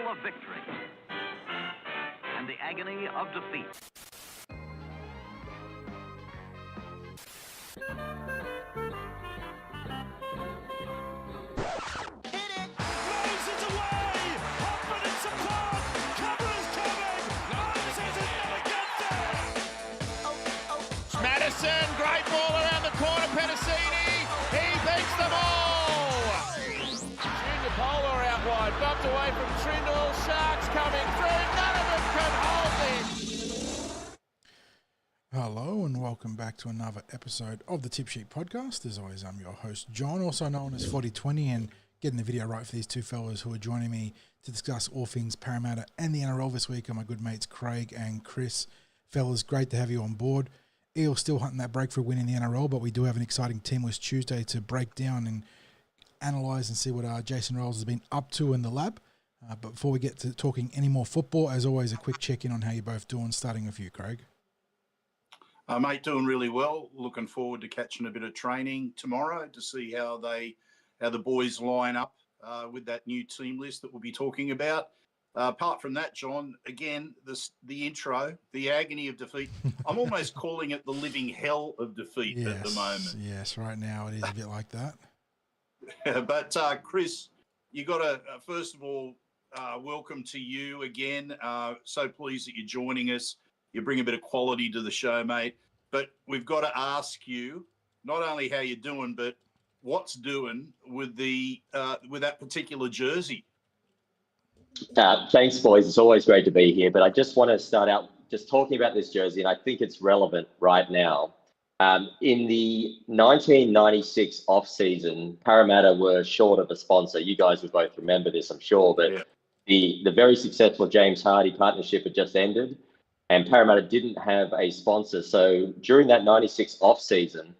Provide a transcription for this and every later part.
of victory and the agony of defeat. Great ball around the corner, Petticini. He beats them all. Junior Polar out wide, bumped away from Trindle. Sharks coming through. None of them can hold this. Hello and welcome back to another episode of the Tip Sheet Podcast. As always, I'm your host, John, also known as 4020, and getting the video right for these two fellas who are joining me to discuss all things Parramatta and the NRL this week are my good mates Craig and Chris. Fellas, great to have you on board. Eels still hunting that breakthrough win in the NRL, but we do have an exciting Teamless Tuesday to break down and analyse and see what Jason Rolls has been up to in the lab. But before we get to talking any more football, as always, a quick check-in on how you're both doing, starting with you, Craig. Mate, doing really well. Looking forward to catching a bit of training tomorrow to see how the boys line up with that new team list that we'll be talking about. Apart from that, John, again, the intro, the agony of defeat. I'm almost calling it the living hell of defeat at the moment. Yes, right now it is a bit like that. But Chris, you got to, first of all, welcome to you again. So pleased that you're joining us. You bring a bit of quality to the show, mate. But we've got to ask you not only how you're doing, but what's doing with with that particular jersey. Thanks, boys. It's always great to be here. But I just want to start out just talking about this jersey, and I think it's relevant right now. In the 1996 off-season, Parramatta were short of a sponsor. You guys would both remember this, I'm sure. But the very successful James Hardy partnership had just ended, and Parramatta didn't have a sponsor. So during that 96 off-season,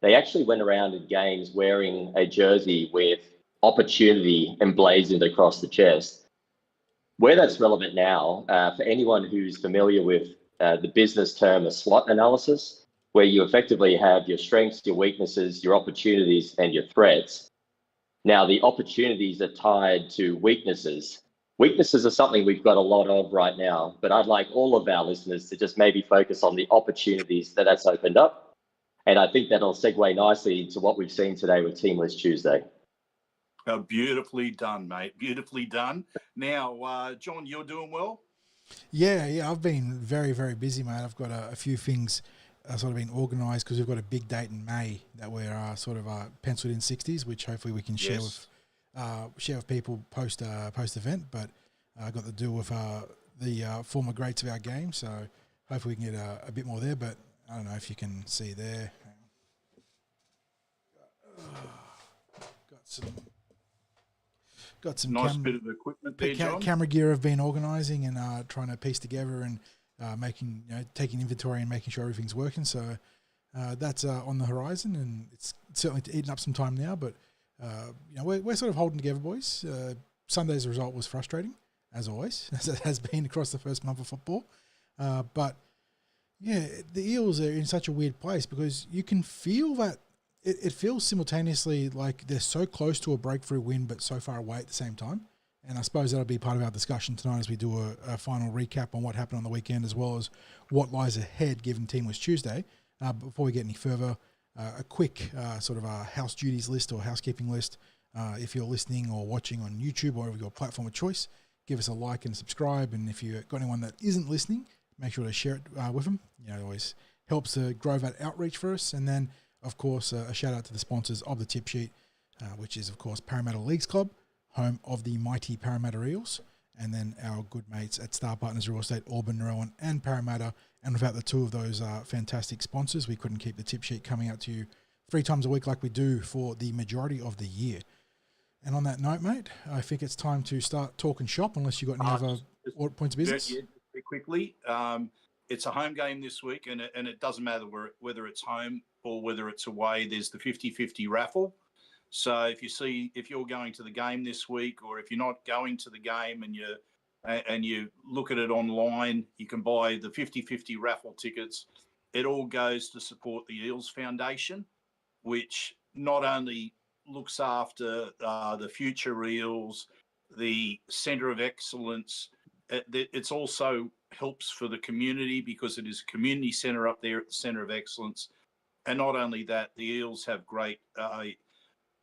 they actually went around in games wearing a jersey with opportunity emblazoned across the chest. Where that's relevant now, for anyone who's familiar with the business term of SWOT analysis, where you effectively have your strengths, your weaknesses, your opportunities, and your threats. Now, the opportunities are tied to weaknesses. Weaknesses are something we've got a lot of right now, but I'd like all of our listeners to just maybe focus on the opportunities that's opened up. And I think that'll segue nicely into what we've seen today with Teamless Tuesday. Beautifully done, mate. Beautifully done. Now, John, you're doing well? Yeah. I've been very, very busy, mate. I've got a few things sort of been organised because we've got a big date in May that we're sort of penciled in 60s, which hopefully we can share with people post event. But I got to do with the former greats of our game, so hopefully we can get a bit more there. But I don't know if you can see there. Got some nice bit of equipment there, John. Camera gear I've been organising and trying to piece together and taking inventory and making sure everything's working. So that's on the horizon, and it's certainly eating up some time now. But we're sort of holding together, boys. Sunday's result was frustrating, as always, as it has been across the first month of football. But yeah, the Eels are in such a weird place because you can feel that. It feels simultaneously like they're so close to a breakthrough win, but so far away at the same time. And I suppose that'll be part of our discussion tonight as we do a final recap on what happened on the weekend, as well as what lies ahead given Teamless Tuesday. But before we get any further, a quick sort of a house duties list or housekeeping list. If you're listening or watching on YouTube or your platform of choice, give us a like and subscribe. And if you've got anyone that isn't listening, make sure to share it with them. It always helps to grow that outreach for us. And then, of course, a shout out to the sponsors of the Tip Sheet, which is, of course, Parramatta Leagues Club, home of the mighty Parramatta Eels, and then our good mates at Star Partners Real Estate, Auburn, Rowan, and Parramatta. And without the two of those fantastic sponsors, we couldn't keep the Tip Sheet coming out to you 3 times a week like we do for the majority of the year. And on that note, mate, I think it's time to start talking shop, unless you've got any other points of business. Yeah, very quickly. It's a home game this week, and it doesn't matter whether it's home or whether it's away. There's the 50-50 raffle. So if you're going to the game this week, or if you're not going to the game and you look at it online, you can buy the 50-50 raffle tickets. It all goes to support the Eels Foundation, which not only looks after the future Eels, the centre of excellence. It's also helps for the community because it is a community centre up there at the centre of excellence. And not only that, the Eels have great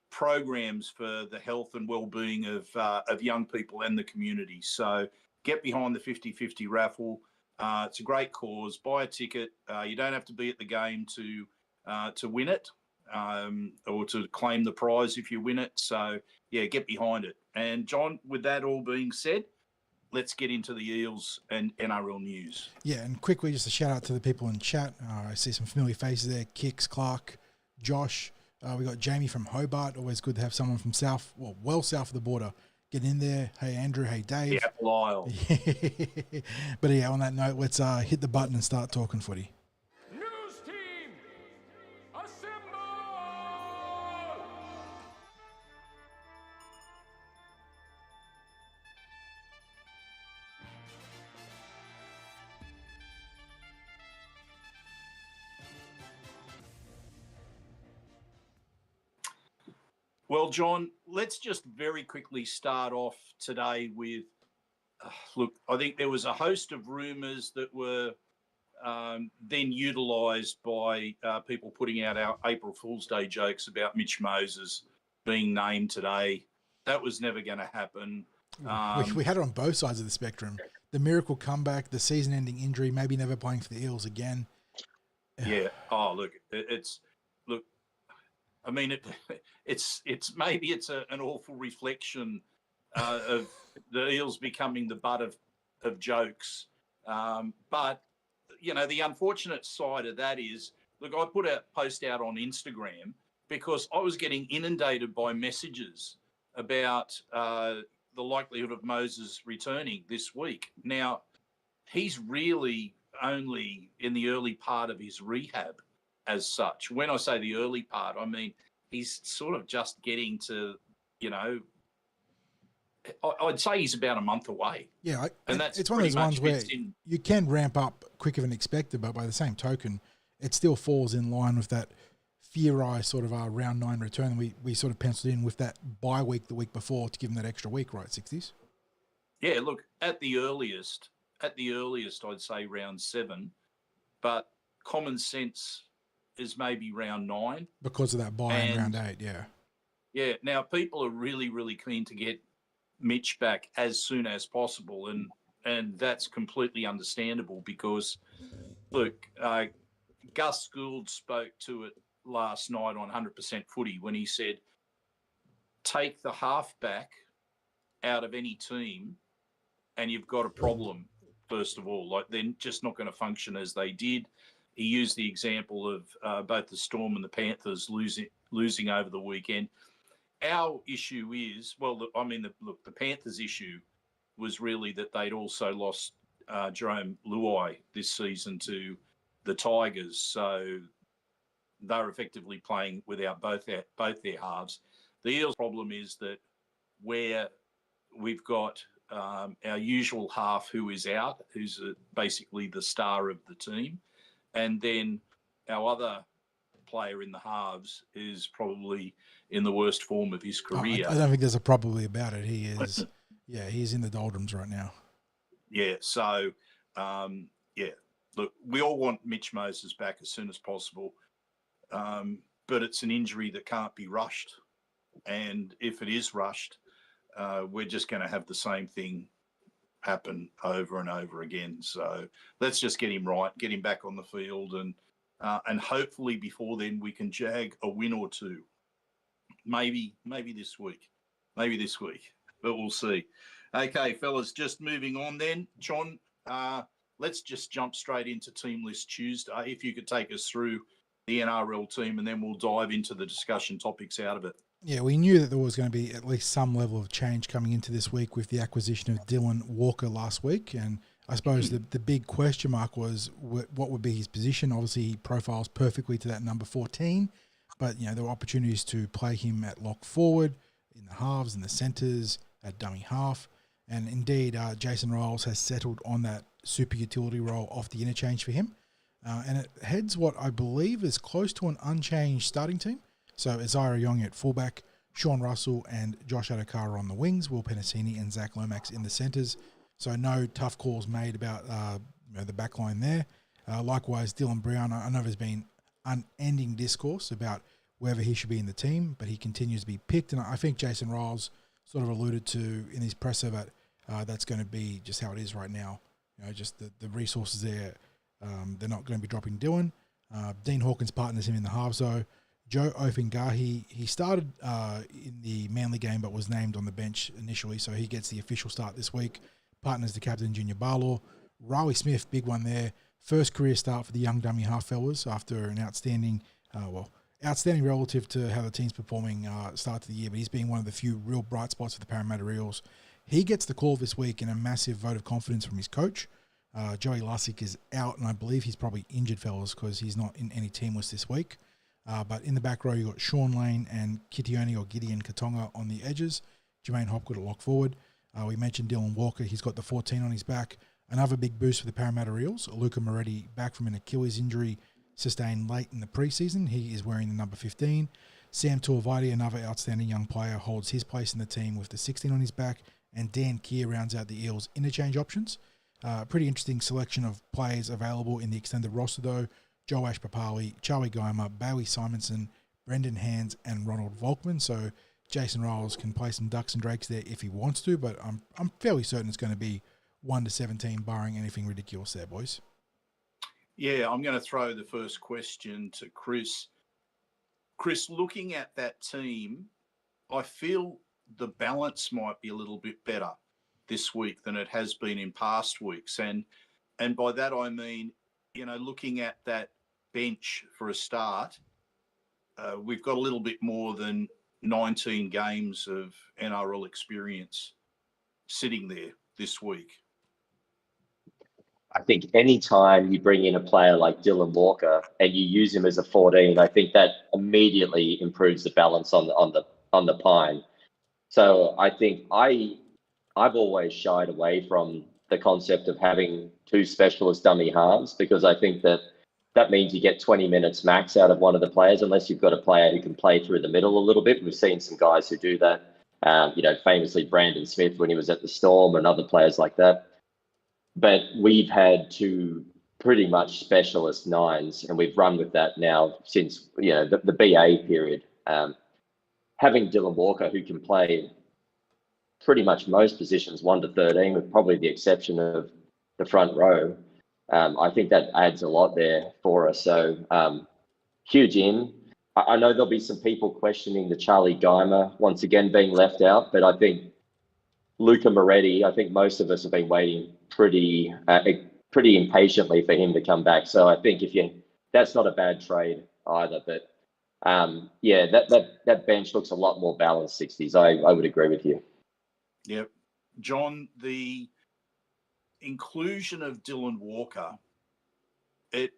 programs for the health and well-being of young people and the community. So get behind the 50-50 raffle. It's a great cause. Buy a ticket. You don't have to be at the game to win it or to claim the prize if you win it. So, yeah, get behind it. And, John, with that all being said, let's get into the Eels and NRL news. Yeah, and quickly, just a shout out to the people in chat. I see some familiar faces there. Kix, Clark, Josh. We got Jamie from Hobart. Always good to have someone from well south of the border get in there. Hey, Andrew. Hey, Dave. Yeah, Lyle. But yeah, on that note, let's hit the button and start talking footy. News team, assemble! Well, John, let's just very quickly start off today with, look, I think there was a host of rumours that were then utilised by people putting out our April Fool's Day jokes about Mitch Moses being named today. That was never going to happen. We had it on both sides of the spectrum. The miracle comeback, the season-ending injury, maybe never playing for the Eels again. Yeah. Oh, look, I mean, it's maybe it's an awful reflection of the Eels becoming the butt of jokes. But, you know, the unfortunate side of that is, look, I put a post out on Instagram because I was getting inundated by messages about the likelihood of Moses returning this week. Now, he's really only in the early part of his rehab as such. When I say the early part, I mean he's sort of just getting to, you know, I'd say he's about a month away. Yeah, and that's it's one of those ones where in, you can ramp up quicker than expected, but by the same token, it still falls in line with that theorised sort of round 9 return we sort of penciled in with that bye week the week before to give him that extra week, right, 60s? Yeah, look, at the earliest, I'd say round 7, but common sense is maybe round 9. Because of that bye in round 8, yeah. Yeah, now people are really, really keen to get Mitch back as soon as possible, and that's completely understandable because, look, Gus Gould spoke to it last night on 100% Footy when he said, take the halfback out of any team and you've got a problem, first of all. Like, they're just not going to function as they did. He used the example of both the Storm and the Panthers losing over the weekend. Our issue is, the Panthers' issue was really that they'd also lost Jerome Luai this season to the Tigers. So they're effectively playing without both their halves. The Eels' problem is that where we've got our usual half who is out, who's basically the star of the team, and then our other player in the halves is probably in the worst form of his career. I don't think there's a probably about it. He is, he's in the doldrums right now. Yeah, so, look, we all want Mitch Moses back as soon as possible, but it's an injury that can't be rushed. And if it is rushed, we're just going to have the same thing happen over and over again. So let's just get him right, get him back on the field, and hopefully before then we can jag a win or two. Maybe this week, but we'll see. Okay, fellas, just moving on then. John, let's just jump straight into Team List Tuesday. If you could take us through the NRL team, and then we'll dive into the discussion topics out of it. Yeah, we knew that there was going to be at least some level of change coming into this week with the acquisition of Dylan Walker last week. And I suppose the big question mark was what would be his position. Obviously, he profiles perfectly to that number 14, but there were opportunities to play him at lock forward, in the halves, in the centres, at dummy half. And indeed, Jason Riles has settled on that super utility role off the interchange for him. And it heads what I believe is close to an unchanged starting team. So Isaiah Young at fullback, Sean Russell and Josh Adokar on the wings, Will Penasini and Zach Lomax in the centres. So no tough calls made about the back line there. Likewise, Dylan Brown, I know there's been unending discourse about whether he should be in the team, but he continues to be picked. And I think Jason Riles sort of alluded to in his presser that that's going to be just how it is right now. Just the resources there, they're not going to be dropping Dylan. Dean Hawkins partners him in the halves, though. Joe Ofingahi, he started in the Manly game but was named on the bench initially, so he gets the official start this week. Partners the captain, Junior Barlaw. Ryley Smith, big one there. First career start for the young dummy half fellas after an outstanding relative to how the team's performing start to the year, but he's been one of the few real bright spots for the Parramatta Eels. He gets the call this week in a massive vote of confidence from his coach. Joey Lussick is out, and I believe he's probably injured, fellas, because he's not in any team list this week. But in the back row, you've got Sean Lane and Kitione or Gideon Katonga on the edges. Jermaine Hopgood at lock forward. We mentioned Dylan Walker. He's got the 14 on his back. Another big boost for the Parramatta Eels. Luca Moretti back from an Achilles injury sustained late in the preseason. He is wearing the number 15. Sam Tuivasa, another outstanding young player, holds his place in the team with the 16 on his back. And Dan Keir rounds out the Eels' interchange options. Pretty interesting selection of players available in the extended roster, though. Joash Papali, Charlie Geimer, Bailey Simonson, Brendan Hands, and Ronald Volkman. So Jason Riles can play some ducks and drakes there if he wants to, but I'm fairly certain it's going to be 1-17, barring anything ridiculous there, boys. Yeah, I'm going to throw the first question to Chris. Chris, looking at that team, I feel the balance might be a little bit better this week than it has been in past weeks. And by that I mean, looking at that bench for a start, we've got a little bit more than 19 games of NRL experience sitting there this week. I think any time you bring in a player like Dylan Walker and you use him as a 14, I think that immediately improves the balance on the pine. So I think I've always shied away from the concept of having two specialist dummy halves, because I think that means you get 20 minutes max out of one of the players, unless you've got a player who can play through the middle a little bit. We've seen some guys who do that, famously Brandon Smith when he was at the Storm and other players like that. But we've had two pretty much specialist nines, and we've run with that now since the BA period. Having Dylan Walker, who can play pretty much most positions 1-13, with probably the exception of the front row, I think that adds a lot there for us. So huge in. I know there'll be some people questioning the Charlie Geimer once again being left out, but I think Luca Moretti, I think most of us have been waiting pretty impatiently for him to come back. So I think that's not a bad trade either. But that bench looks a lot more balanced, 60s. I would agree with you. Yep. John, the inclusion of Dylan Walker, it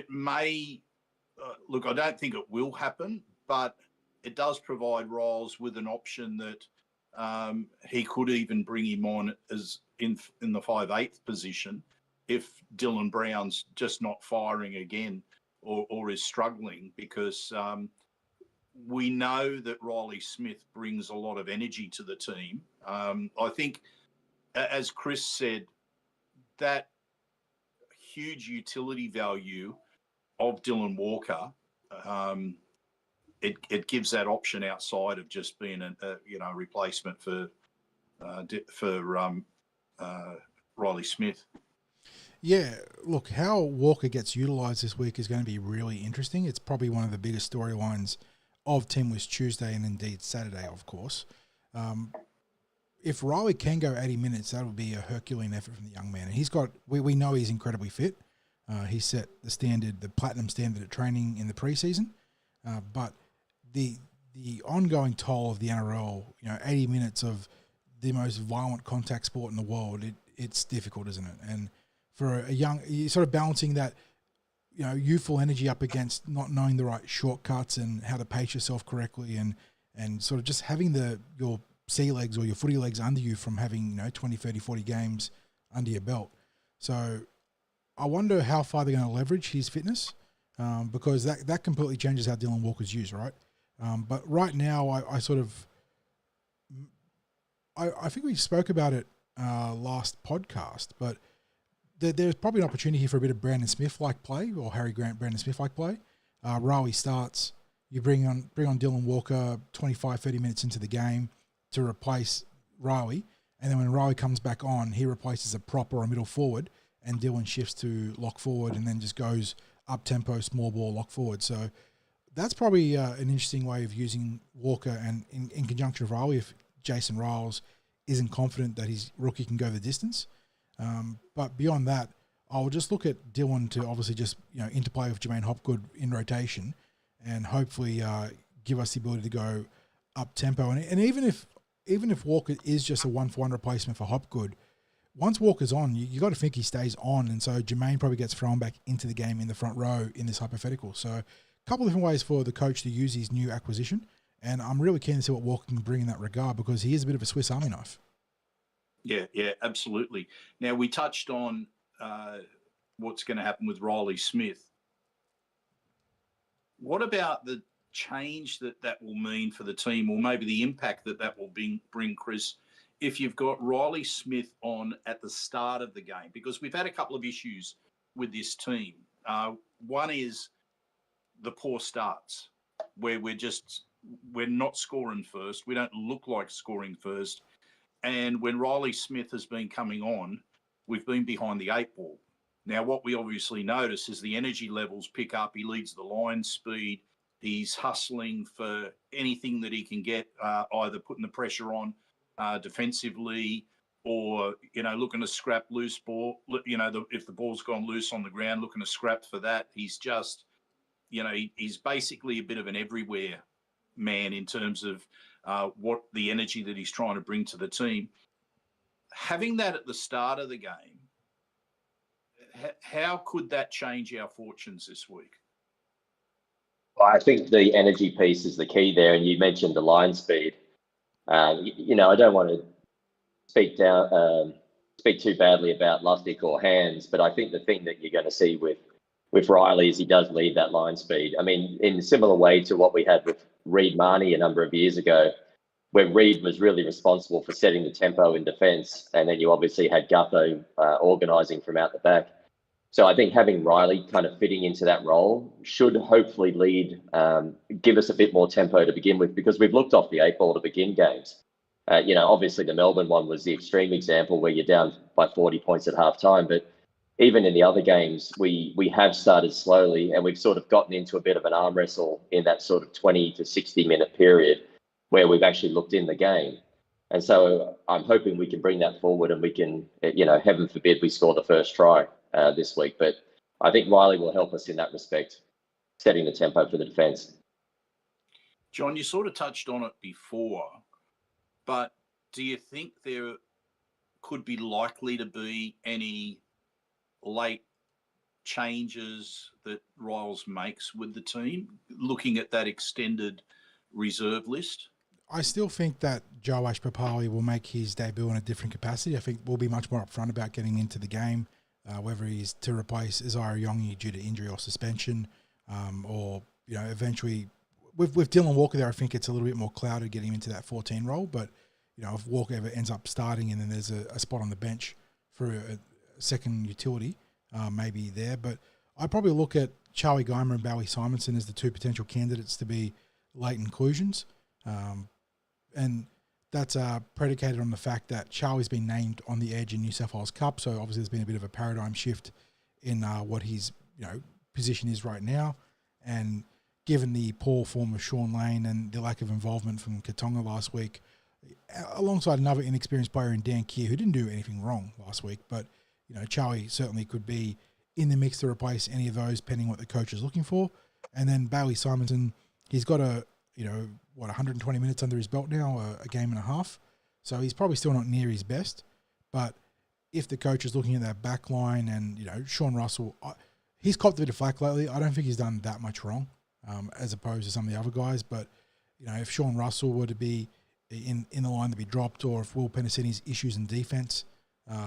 may, look, I don't think it will happen, but it does provide Riles with an option that he could even bring him on as in the 5/8 position if Dylan Brown's just not firing again or is struggling, because we know that Ryley Smith brings a lot of energy to the team. I think, as Chris said, that huge utility value of Dylan Walker, it gives that option outside of just being a replacement for Ryley Smith. Yeah, look, how Walker gets utilised this week is going to be really interesting. It's probably one of the biggest storylines of Team List Tuesday and indeed Saturday, of course. If Ryley can go 80 minutes, that would be a Herculean effort from the young man. And he's got, we know he's incredibly fit. He set the platinum standard at training in the preseason. But the ongoing toll of the NRL, 80 minutes of the most violent contact sport in the world, it's difficult, isn't it? And for a young, you're sort of balancing that, youthful energy up against not knowing the right shortcuts and how to pace yourself correctly, and sort of just having your sea legs or your footy legs under you from having 20, 30, 40 games under your belt. So I wonder how far they're going to leverage his fitness, because that completely changes how Dylan Walker's used, right? But right now, I sort of, I think we spoke about it last podcast, but there's probably an opportunity here for a bit of Brandon Smith-like play, or Harry Grant, Brandon Smith-like play. Ryley starts, you bring on Dylan Walker 25, 30 minutes into the game to replace Ryley, and then when Ryley comes back on, he replaces a prop or a middle forward, and Dylan shifts to lock forward and then just goes up-tempo, small ball, lock forward. So that's probably an interesting way of using Walker, and in conjunction with Ryley, if Jason Riles isn't confident that his rookie can go the distance. But beyond that, I'll just look at Dylan to obviously just interplay with Jermaine Hopgood in rotation, and hopefully give us the ability to go up tempo. And even if Walker is just a 1-for-1 replacement for Hopgood, once Walker's on, you got to think he stays on, and so Jermaine probably gets thrown back into the game in the front row in this hypothetical. So a couple of different ways for the coach to use his new acquisition, and I'm really keen to see what Walker can bring in that regard, because he is a bit of a Swiss Army knife. Yeah, absolutely. Now, we touched on what's going to happen with Ryley Smith. What about the change that will mean for the team, or maybe the impact that will bring, Chris, if you've got Ryley Smith on at the start of the game? Because we've had a couple of issues with this team. One is the poor starts, where we're not scoring first. We don't look like scoring first. And when Ryley Smith has been coming on, we've been behind the 8 ball. Now, what we obviously notice is the energy levels pick up. He leads the line speed. He's hustling for anything that he can get, either putting the pressure on defensively, or, looking to scrap loose ball. If the ball's gone loose on the ground, looking to scrap for that. He's just, he's basically a bit of an everywhere man in terms of what the energy that he's trying to bring to the team. Having that at the start of the game, how could that change our fortunes this week? Well, I think the energy piece is the key there, and you mentioned the line speed. I don't want to speak too badly about Lustig or Hands, but I think the thing that you're going to see with Ryley is he does lead that line speed. I mean, in a similar way to what we had with Reed Marnie a number of years ago, where Reed was really responsible for setting the tempo in defence, and then you obviously had Gutho organising from out the back. So I think having Ryley kind of fitting into that role should hopefully give us a bit more tempo to begin with, because we've looked off the 8 ball to begin games. Obviously the Melbourne one was the extreme example where you're down by 40 points at half time, but even in the other games, we have started slowly, and we've sort of gotten into a bit of an arm wrestle in that sort of 20 to 60 minute period where we've actually looked in the game. And so I'm hoping we can bring that forward, and we can, heaven forbid we score the first try this week. But I think Ryley will help us in that respect, setting the tempo for the defence. John, you sort of touched on it before, but do you think there could be likely to be any late changes that Riles makes with the team, looking at that extended reserve list? I still think that Joash Papali will make his debut in a different capacity. I think we'll be much more upfront about getting into the game, whether he's to replace Isaiah Yongi due to injury or suspension, or eventually with Dylan Walker there. I think it's a little bit more clouded getting him into that 14 role. But if Walker ever ends up starting and then there's a spot on the bench for a second utility, maybe there. But I'd probably look at Charlie Geimer and Bowie Simonson as the two potential candidates to be late inclusions. And that's predicated on the fact that Charlie's been named on the edge in New South Wales Cup, so obviously there's been a bit of a paradigm shift in what his position is right now. And given the poor form of Sean Lane and the lack of involvement from Katonga last week, alongside another inexperienced player in Dan Keir, who didn't do anything wrong last week, but Charlie certainly could be in the mix to replace any of those, depending what the coach is looking for. And then Bowie Simonson, he's got 120 minutes under his belt now, a game and a half. So he's probably still not near his best. But if the coach is looking at that back line and, Sean Russell, he's copped a bit of flack lately. I don't think he's done that much wrong, as opposed to some of the other guys. But, if Sean Russell were to be in the line to be dropped, or if Will Penasini's issues in defence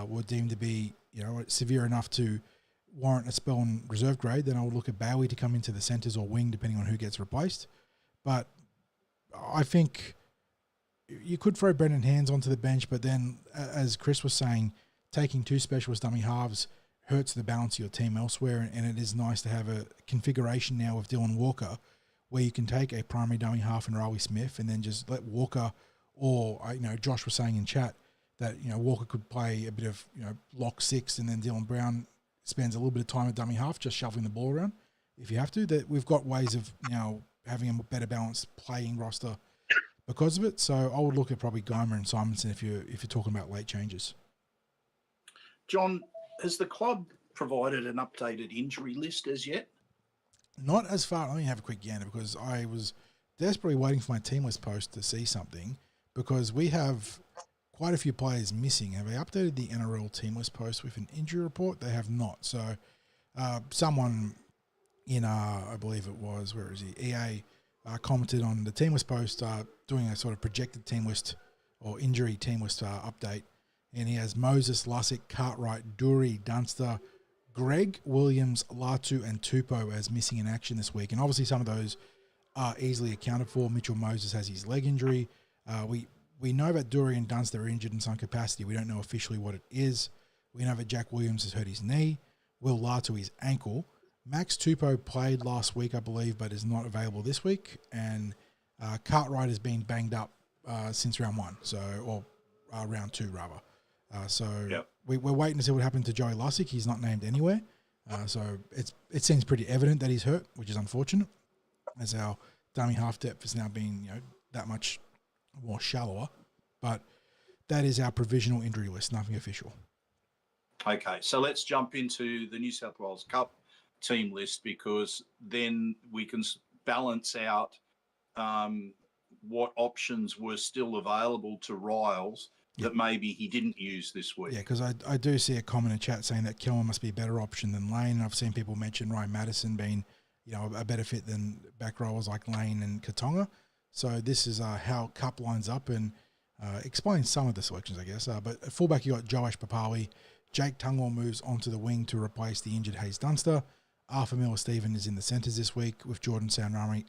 were deemed to be, severe enough to warrant a spell in reserve grade, then I would look at Bowie to come into the centres or wing, depending on who gets replaced. But I think you could throw Brendan Hands onto the bench, but then, as Chris was saying, taking 2 specialist dummy halves hurts the balance of your team elsewhere, and it is nice to have a configuration now with Dylan Walker where you can take a primary dummy half and Ryley Smith and then just let Walker, or, Josh was saying in chat that, Walker could play a bit of, lock 6, and then Dylan Brown spends a little bit of time at dummy half just shuffling the ball around if you have to. That we've got ways of now having a better balanced playing roster because of it. So I would look at probably Geimer and Simonson if you're talking about late changes. John, has the club provided an updated injury list as yet? Not as far. Let me have a quick gander because I was desperately waiting for my team list post to see something because we have quite a few players missing. Have they updated the NRL team list post with an injury report? They have not. So someone in, I believe it was, where is he? EA commented on the team list post doing a sort of projected team list or injury team list update. And he has Moses, Lussick, Cartwright, Dury, Dunster, Greg, Williams, Latu, and Tupou as missing in action this week. And obviously some of those are easily accounted for. Mitchell Moses has his leg injury. We know that Dury and Dunster are injured in some capacity. We don't know officially what it is. We know that Jack Williams has hurt his knee. Will Latu his ankle. Max Tupou played last week, I believe, but is not available this week. And Cartwright has been banged up since round 1, or round 2 rather. Yep. We're waiting to see what happened to Joey Lussick. He's not named anywhere. So it seems pretty evident that he's hurt, which is unfortunate, as our dummy half depth has now been that much more shallower. But that is our provisional injury list, nothing official. Okay, so let's jump into the New South Wales Cup team list because then we can balance out what options were still available to Riles that maybe he didn't use this week. Yeah, because I do see a comment in chat saying that Kelman must be a better option than Lane. And I've seen people mention Ryan Madison being, a better fit than back rowers like Lane and Katonga. So this is how Cup lines up and explains some of the selections, I guess. But at fullback, you got Joash Papawi. Jake Tungwall moves onto the wing to replace the injured Hayes Dunster. Arthur Miller-Stephen is in the centres this week with Jordan Samrani,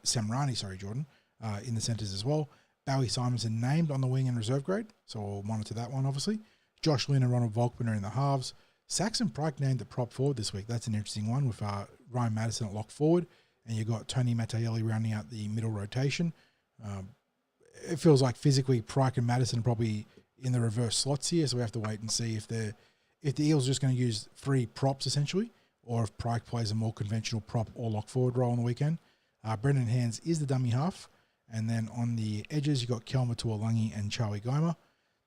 in the centres as well. Bowie Simonson named on the wing in reserve grade, so we'll monitor that one, obviously. Josh Lynn and Ronald Volkman are in the halves. Saxon Pryke named at prop forward this week. That's an interesting one with Ryan Madison at lock forward, and you've got Tony Mattielli rounding out the middle rotation. It feels like physically Pryke and Madison are probably in the reverse slots here, so we have to wait and see if the Eels are just going to use 3 props essentially, or if Pryke plays a more conventional prop or lock forward role on the weekend. Brendan Hands is the dummy half. And then on the edges, you got Kelma Tuolangi and Charlie Geimer.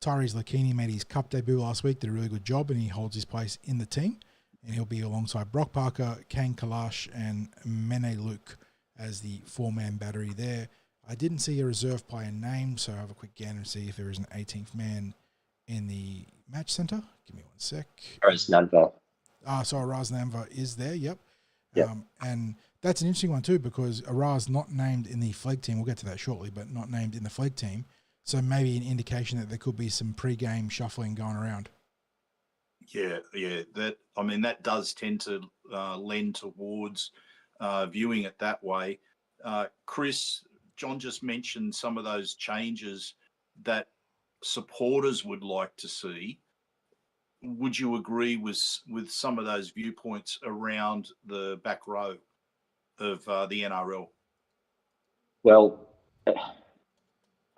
Tyrese Lakini made his cup debut last week, did a really good job, and he holds his place in the team. And he'll be alongside Brock Parker, Kane Kalash, and Mene Luke as the 4-man battery there. I didn't see a reserve player name, so I'll have a quick gander and see if there is an 18th man in the match centre. Give me one sec. Raz Nanva. Sorry, Raz Nanva is there, yep. Yep. And that's an interesting one too because Araz not named in the Flegg team. We'll get to that shortly, but not named in the Flegg team. So maybe an indication that there could be some pre-game shuffling going around. Yeah. That does tend to lend towards viewing it that way. Chris, John just mentioned some of those changes that supporters would like to see. Would you agree with some of those viewpoints around the back row of the NRL? Well,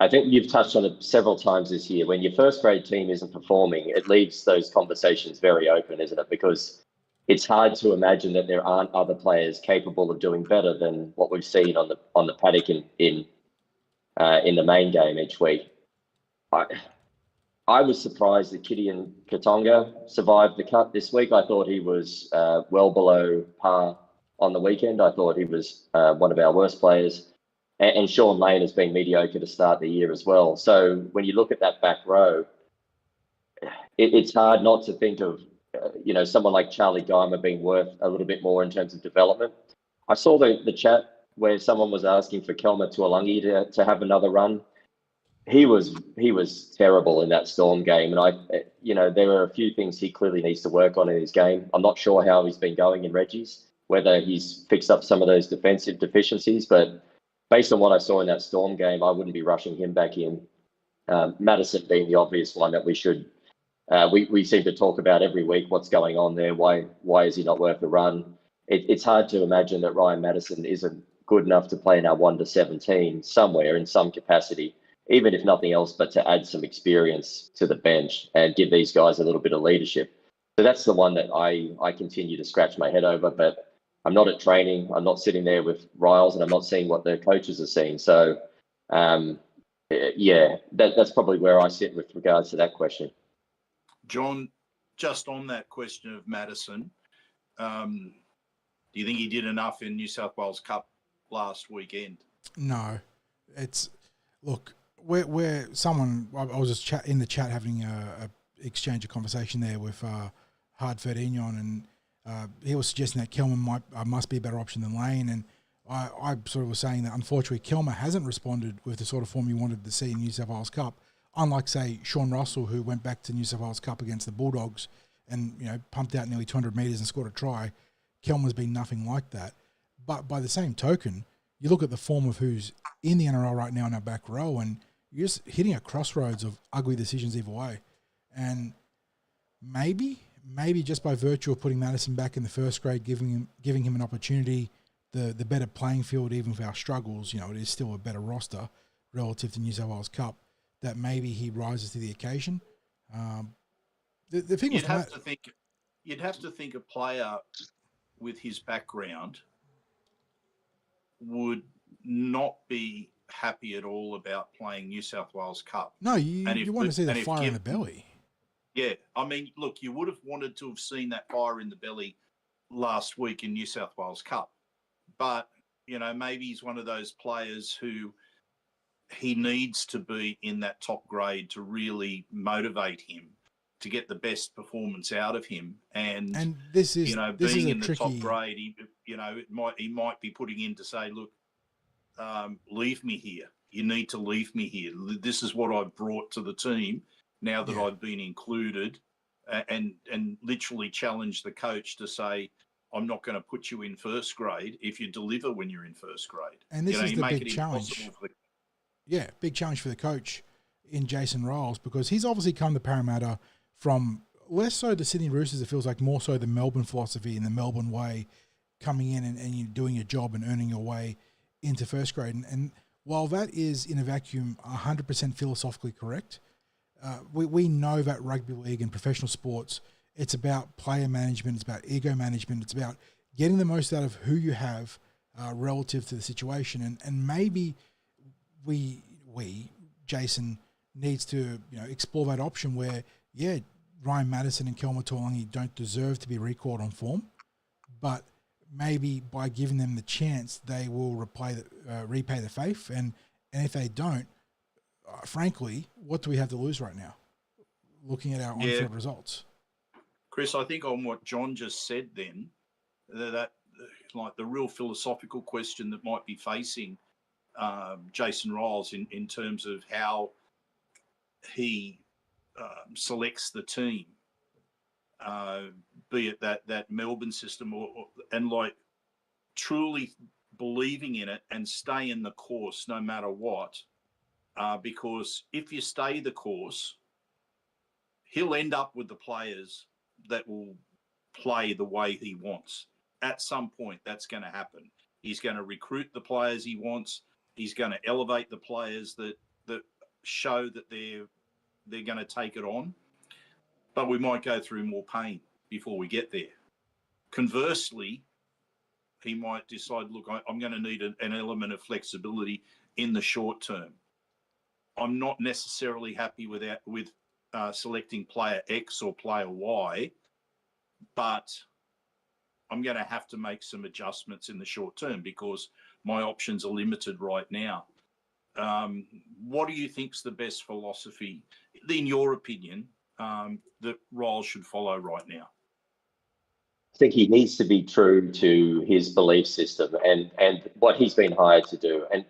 I think you've touched on it several times this year. When your first grade team isn't performing, it leaves those conversations very open, isn't it? Because it's hard to imagine that there aren't other players capable of doing better than what we've seen on the paddock in the main game each week. I was surprised that Gideon Katonga survived the cut this week. I thought he was well below par on the weekend. I thought he was one of our worst players. And Sean Lane has been mediocre to start the year as well. So when you look at that back row, it's hard not to think of, someone like Charlie Geimer being worth a little bit more in terms of development. I saw the chat where someone was asking for Kelma Tuolangi to have another run. He was terrible in that Storm game, and there are a few things he clearly needs to work on in his game. I'm not sure how he's been going in Reggie's, whether he's fixed up some of those defensive deficiencies, but based on what I saw in that Storm game, I wouldn't be rushing him back in. Madison being the obvious one that we should. We seem to talk about every week what's going on there. Why is he not worth a run? It's hard to imagine that Ryan Madison isn't good enough to play in our 1-17 somewhere in some capacity, even if nothing else, but to add some experience to the bench and give these guys a little bit of leadership. So that's the one that I continue to scratch my head over, but I'm not at training. I'm not sitting there with Riles, and I'm not seeing what the coaches are seeing. So, that's probably where I sit with regards to that question. John, just on that question of Madison, do you think he did enough in New South Wales Cup last weekend? No, look, we're someone. I was just in the chat having a exchange of conversation there with Hard Ferdinand, and he was suggesting that Kelman must be a better option than Lane, and I sort of was saying that unfortunately Kelman hasn't responded with the sort of form you wanted to see in New South Wales Cup. Unlike, say, Sean Russell, who went back to New South Wales Cup against the Bulldogs and pumped out nearly 200 metres and scored a try, Kelman's been nothing like that. But by the same token, you look at the form of who's in the NRL right now in our back row, and you're just hitting a crossroads of ugly decisions either way. And maybe just by virtue of putting Madison back in the first grade, giving him an opportunity, the better playing field, even for our struggles, it is still a better roster relative to New South Wales Cup, that maybe he rises to the occasion. The thing you'd have to think a player with his background would not be happy at all about playing New South Wales Cup. No, you want to see the fire in the belly. Yeah, I mean, look, you would have wanted to have seen that fire in the belly last week in New South Wales Cup. But, maybe he's one of those players who he needs to be in that top grade to really motivate him, to get the best performance out of him. And this is being in the top grade, he might be putting in to say, look, leave me here. You need to leave me here. This is what I've brought to the team now that I've been included, and literally challenge the coach to say, I'm not going to put you in first grade if you deliver when you're in first grade. And this is the big challenge. Big challenge for the coach in Jason Riles, because he's obviously come to Parramatta from less so the Sydney Roosters, it feels like more so the Melbourne philosophy and the Melbourne way, coming in and you're doing your job and earning your way into first grade. And while that is in a vacuum 100% philosophically correct, we know that rugby league and professional sports, it's about player management, it's about ego management, it's about getting the most out of who you have relative to the situation. And maybe Jason needs to explore that option where, Ryan Madison and Kelma Tuolangi don't deserve to be recalled on form, but maybe by giving them the chance, they will repay the faith. And if they don't, frankly, what do we have to lose right now? Looking at our on-field results. Chris, I think on what John just said then, that like the real philosophical question that might be facing Jason Riles in terms of how he selects the team, be it that Melbourne system and truly believing in it and stay in the course no matter what, because if you stay the course, he'll end up with the players that will play the way he wants. At some point, that's going to happen. He's going to recruit the players he wants. He's going to elevate the players that show that they're going to take it on. But we might go through more pain before we get there. Conversely, he might decide, look, I'm going to need an element of flexibility in the short term. I'm not necessarily happy with selecting player X or player Y, but I'm going to have to make some adjustments in the short term because my options are limited right now. What do you think's the best philosophy, in your opinion, that Riles should follow right now? I think he needs to be true to his belief system and what he's been hired to do. And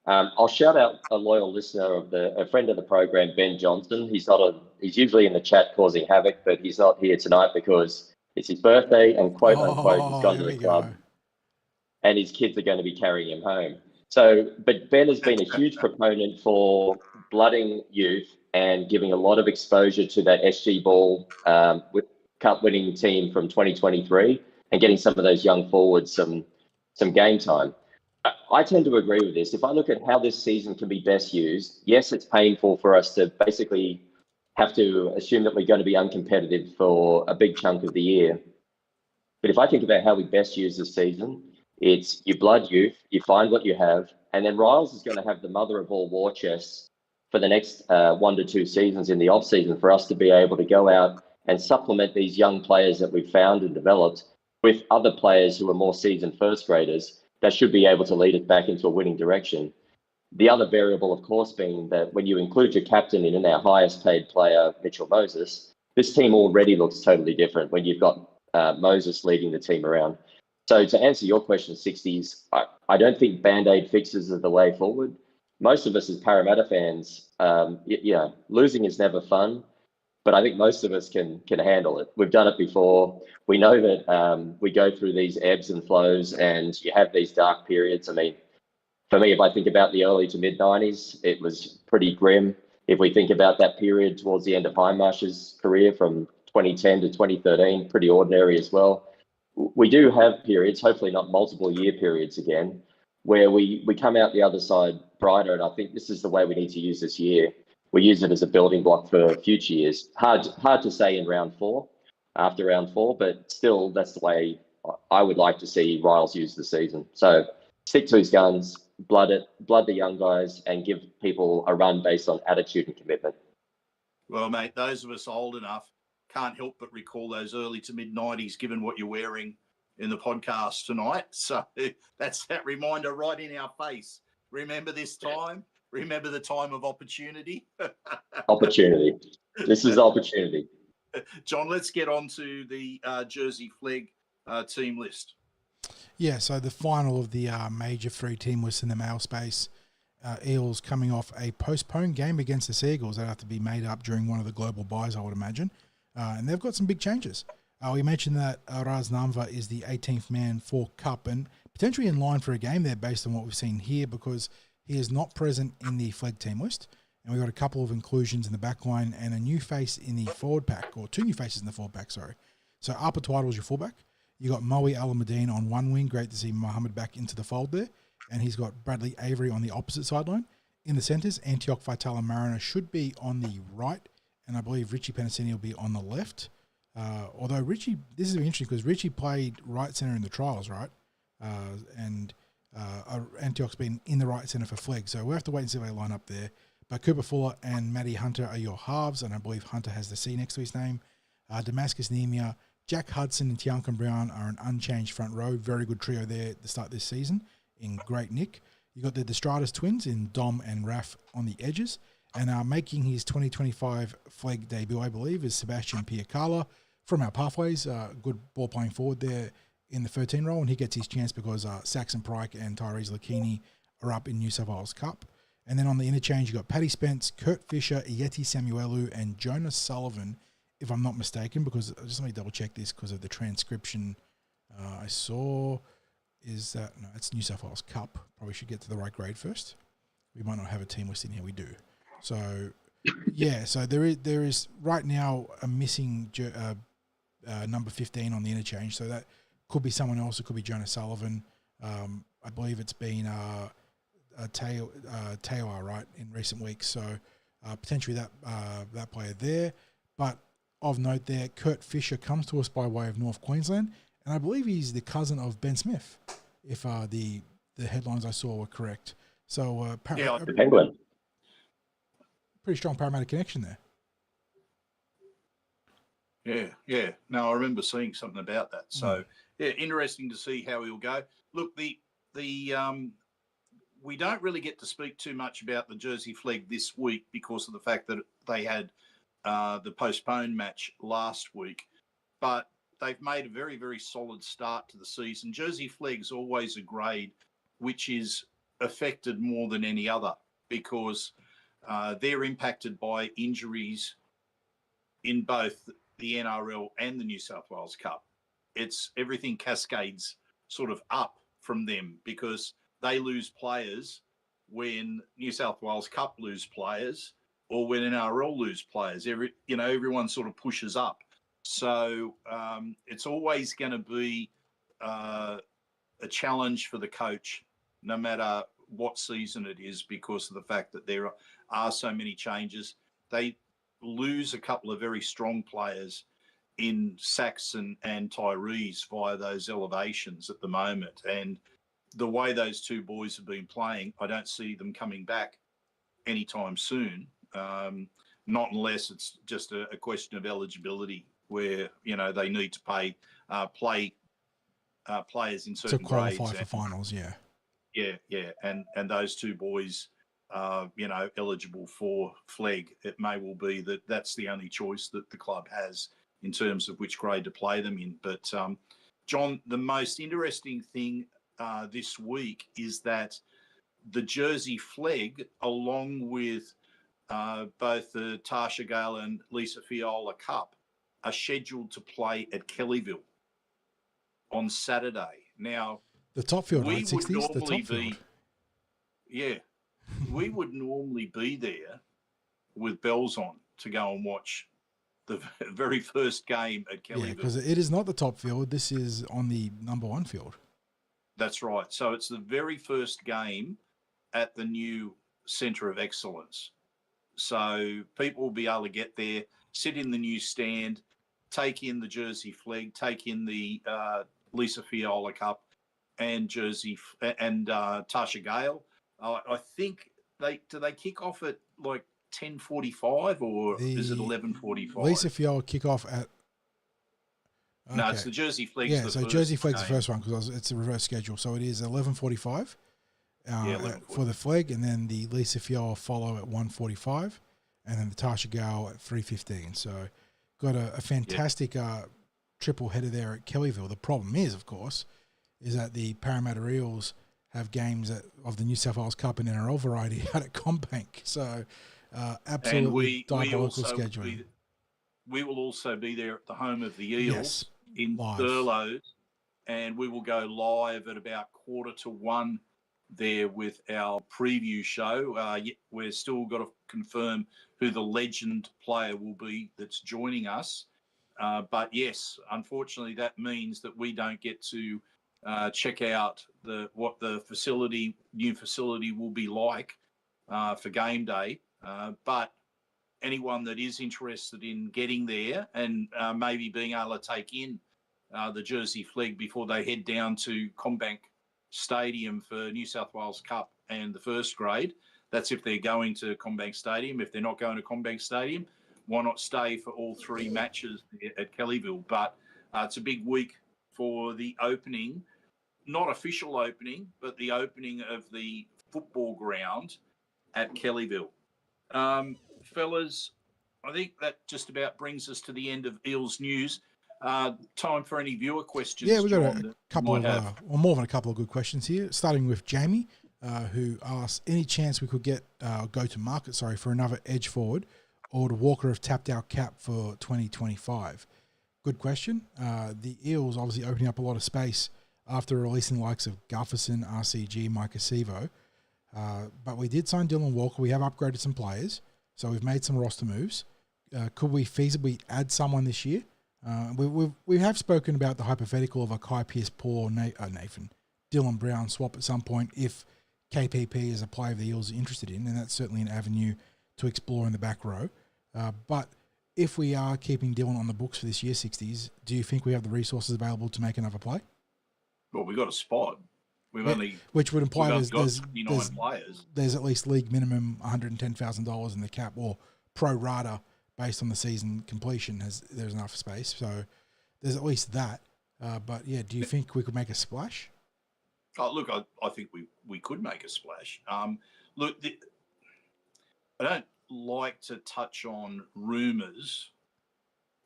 I'll shout out a loyal listener a friend of the program, Ben Johnson. He's usually in the chat causing havoc, but he's not here tonight because it's his birthday and quote unquote he's gone to the club and his kids are going to be carrying him home. So, but Ben has been a huge proponent for blooding youth and giving a lot of exposure to that SG ball with cup winning team from 2023 and getting some of those young forwards some game time. I tend to agree with this. If I look at how this season can be best used, yes, it's painful for us to basically have to assume that we're going to be uncompetitive for a big chunk of the year. But if I think about how we best use this season, it's you blood youth, you find what you have, and then Riles is going to have the mother of all war chests for the next 1 to 2 seasons in the off season for us to be able to go out and supplement these young players that we've found and developed with other players who are more seasoned first graders that should be able to lead us back into a winning direction. The other variable, of course, being that when you include your captain in our highest paid player, Mitchell Moses, this team already looks totally different when you've got Moses leading the team around. So to answer your question, 60s, I don't think Band-Aid fixes are the way forward. Most of us as Parramatta fans, losing is never fun, but I think most of us can handle it. We've done it before. We know that we go through these ebbs and flows and you have these dark periods. I mean, for me, if I think about the early to mid 90s, it was pretty grim. If we think about that period towards the end of Hindmarsh's career from 2010 to 2013, pretty ordinary as well. We do have periods, hopefully not multiple year periods again, where we come out the other side brighter. And I think this is the way we need to use this year. We use it as a building block for future years. Hard to say in after round four, but still that's the way I would like to see Riles use the season. So stick to his guns, blood the young guys, and give people a run based on attitude and commitment. Well, mate, those of us old enough can't help but recall those early to mid 90s, given what you're wearing in the podcast tonight. So that's that reminder right in our face. Remember this time. Remember the time of opportunity. Opportunity. This is opportunity. John, let's get on to the Jersey Flegg team list. Yeah, so the final of the major 3-team list in the male space. Eels coming off a postponed game against the Seagulls that have to be made up during one of the global buys, I would imagine. And they've got some big changes. We mentioned that Raz Namva is the 18th man for Cup and potentially in line for a game there based on what we've seen here because he is not present in the Flegg team list. And we've got a couple of inclusions in the back line and a new face in the forward pack, or 2 new faces in the forward pack, sorry. So Arpa Twiddle is your fullback. You got Moe Alamadine on one wing. Great to see Mohammed back into the fold there. And he's got Bradley Avery on the opposite sideline. In the centres, Antioch Vitala Mariner should be on the right. And I believe Richie Penasini will be on the left. Although Richie, this is interesting because Richie played right centre in the trials, right? And Antioch's been in the right centre for Flegg. So we'll have to wait and see if they line up there. But Cooper Fuller and Matty Hunter are your halves. And I believe Hunter has the C next to his name. Damascus Nemia, Jack Hudson and Tiankan Brown are an unchanged front row. Very good trio there at the start this season in great nick. You got the Destratus twins in Dom and Raf on the edges. And making his 2025 Flegg debut, I believe, is Sebastian Piacala from our pathways. Good ball playing forward there in the 13 role. And he gets his chance because Saxon Pryke and Tyrese Lakini are up in New South Wales Cup. And then on the interchange, you got Paddy Spence, Kurt Fisher, Yeti Samuelu, and Jonas Sullivan, if I'm not mistaken, because just let me double check this because of the transcription I saw. Is that, no, it's New South Wales Cup. Probably should get to the right grade first. We might not have a team list in here. We do. So, yeah, so there is right now a missing number 15 on the interchange. So that could be someone else. It could be Jonas Sullivan. I believe it's been Teoa, right, in recent weeks. So potentially that player there. But of note there, Kurt Fisher comes to us by way of North Queensland, and I believe he's the cousin of Ben Smith, if the headlines I saw were correct. So the Penguin. Pretty strong Parramatta connection there. Yeah. No, I remember seeing something about that. So, yeah, interesting to see how he'll go. Look, the we don't really get to speak too much about the Jersey Flegg this week because of the fact that they had the postponed match last week, but they've made a very, very solid start to the season. Jersey Flegg's always a grade which is affected more than any other because they're impacted by injuries in both the NRL and the New South Wales Cup. It's everything cascades sort of up from them because they lose players when New South Wales Cup lose players or when NRL lose players. Everyone sort of pushes up. So it's always going to be a challenge for the coach, no matter what season it is, because of the fact that there are so many changes. They lose a couple of very strong players in Saxon and Tyrese via those elevations at the moment. And the way those two boys have been playing, I don't see them coming back anytime soon, not unless it's just a question of eligibility where, they need to play players in certain grades. To qualify for finals, yeah. Yeah. And those two boys are, eligible for Flegg. It may well be that that's the only choice that the club has in terms of which grade to play them in. But, John, the most interesting thing this week is that the Jersey Flegg, along with both the Tarsha Gale and Lisa Fiola Cup, are scheduled to play at Kellyville on Saturday. Now, the top field, we right? 60s, would normally the top be, field. Yeah, we would normally be there with bells on to go and watch the very first game at Kellyville. Yeah, because it is not the top field. This is on the number one field. That's right. So it's the very first game at the new Centre of Excellence. So people will be able to get there, sit in the new stand, take in the Jersey Flegg, take in the Lisa Fiola Cup and Tarsha Gale. I think they kick off at like 10:45 or is it 11:45? Lisa Fiola kick off at. Okay. No, it's the Jersey Flegg. Yeah, so Jersey Flegg's the first one because it's a reverse schedule. So it is 11:45 for the Flegg, and then the Lisa Fiola follow at 1:45, and then the Tarsha Gale at 3:15. So got a fantastic triple header there at Kellyville. The problem is, of course, is that the Parramatta Eels have games of the New South Wales Cup and NRL variety out at Combank. So absolutely diabolical scheduling. We will also be there at the home of the Eels in Thurlows, and we will go live at about 1:45 there with our preview show. We're still got to confirm who the legend player will be that's joining us. But yes, unfortunately, that means that we don't get to check out what the new facility will be like for game day. But anyone that is interested in getting there and maybe being able to take in the Jersey Flegg before they head down to Combank Stadium for New South Wales Cup and the first grade. That's if they're going to Combank Stadium. If they're not going to Combank Stadium, why not stay for all three matches at Kellyville? But it's a big week for the opening, not official opening, but the opening of the football ground at Kellyville. Fellas, I think that just about brings us to the end of Eels news. Time for any viewer questions. Yeah, we've got John, a couple of, more than a couple of good questions here, starting with Jamie, who asks, any chance we could go to market, for another edge forward, or would Walker have tapped our cap for 2025? Good question. The Eels obviously opening up a lot of space after releasing the likes of Gufferson, RCG, Mike Acevo. But we did sign Dylan Walker. We have upgraded some players, so we've made some roster moves. Could we feasibly add someone this year? We have spoken about the hypothetical of a Kai Pearce-Paul or Dylan Brown swap at some point if KPP is a player the Eels are interested in, and that's certainly an avenue to explore in the back row. But if we are keeping Dylan on the books for this year 60s, do you think we have the resources available to make another play? Well, we've got a spot. Which would imply there's at least league minimum $110,000 in the cap, or pro rata based on the season completion. There's enough space, so there's at least that. But yeah, do you think we could make a splash? Oh, look, I think we could make a splash. Look, I don't like to touch on rumours,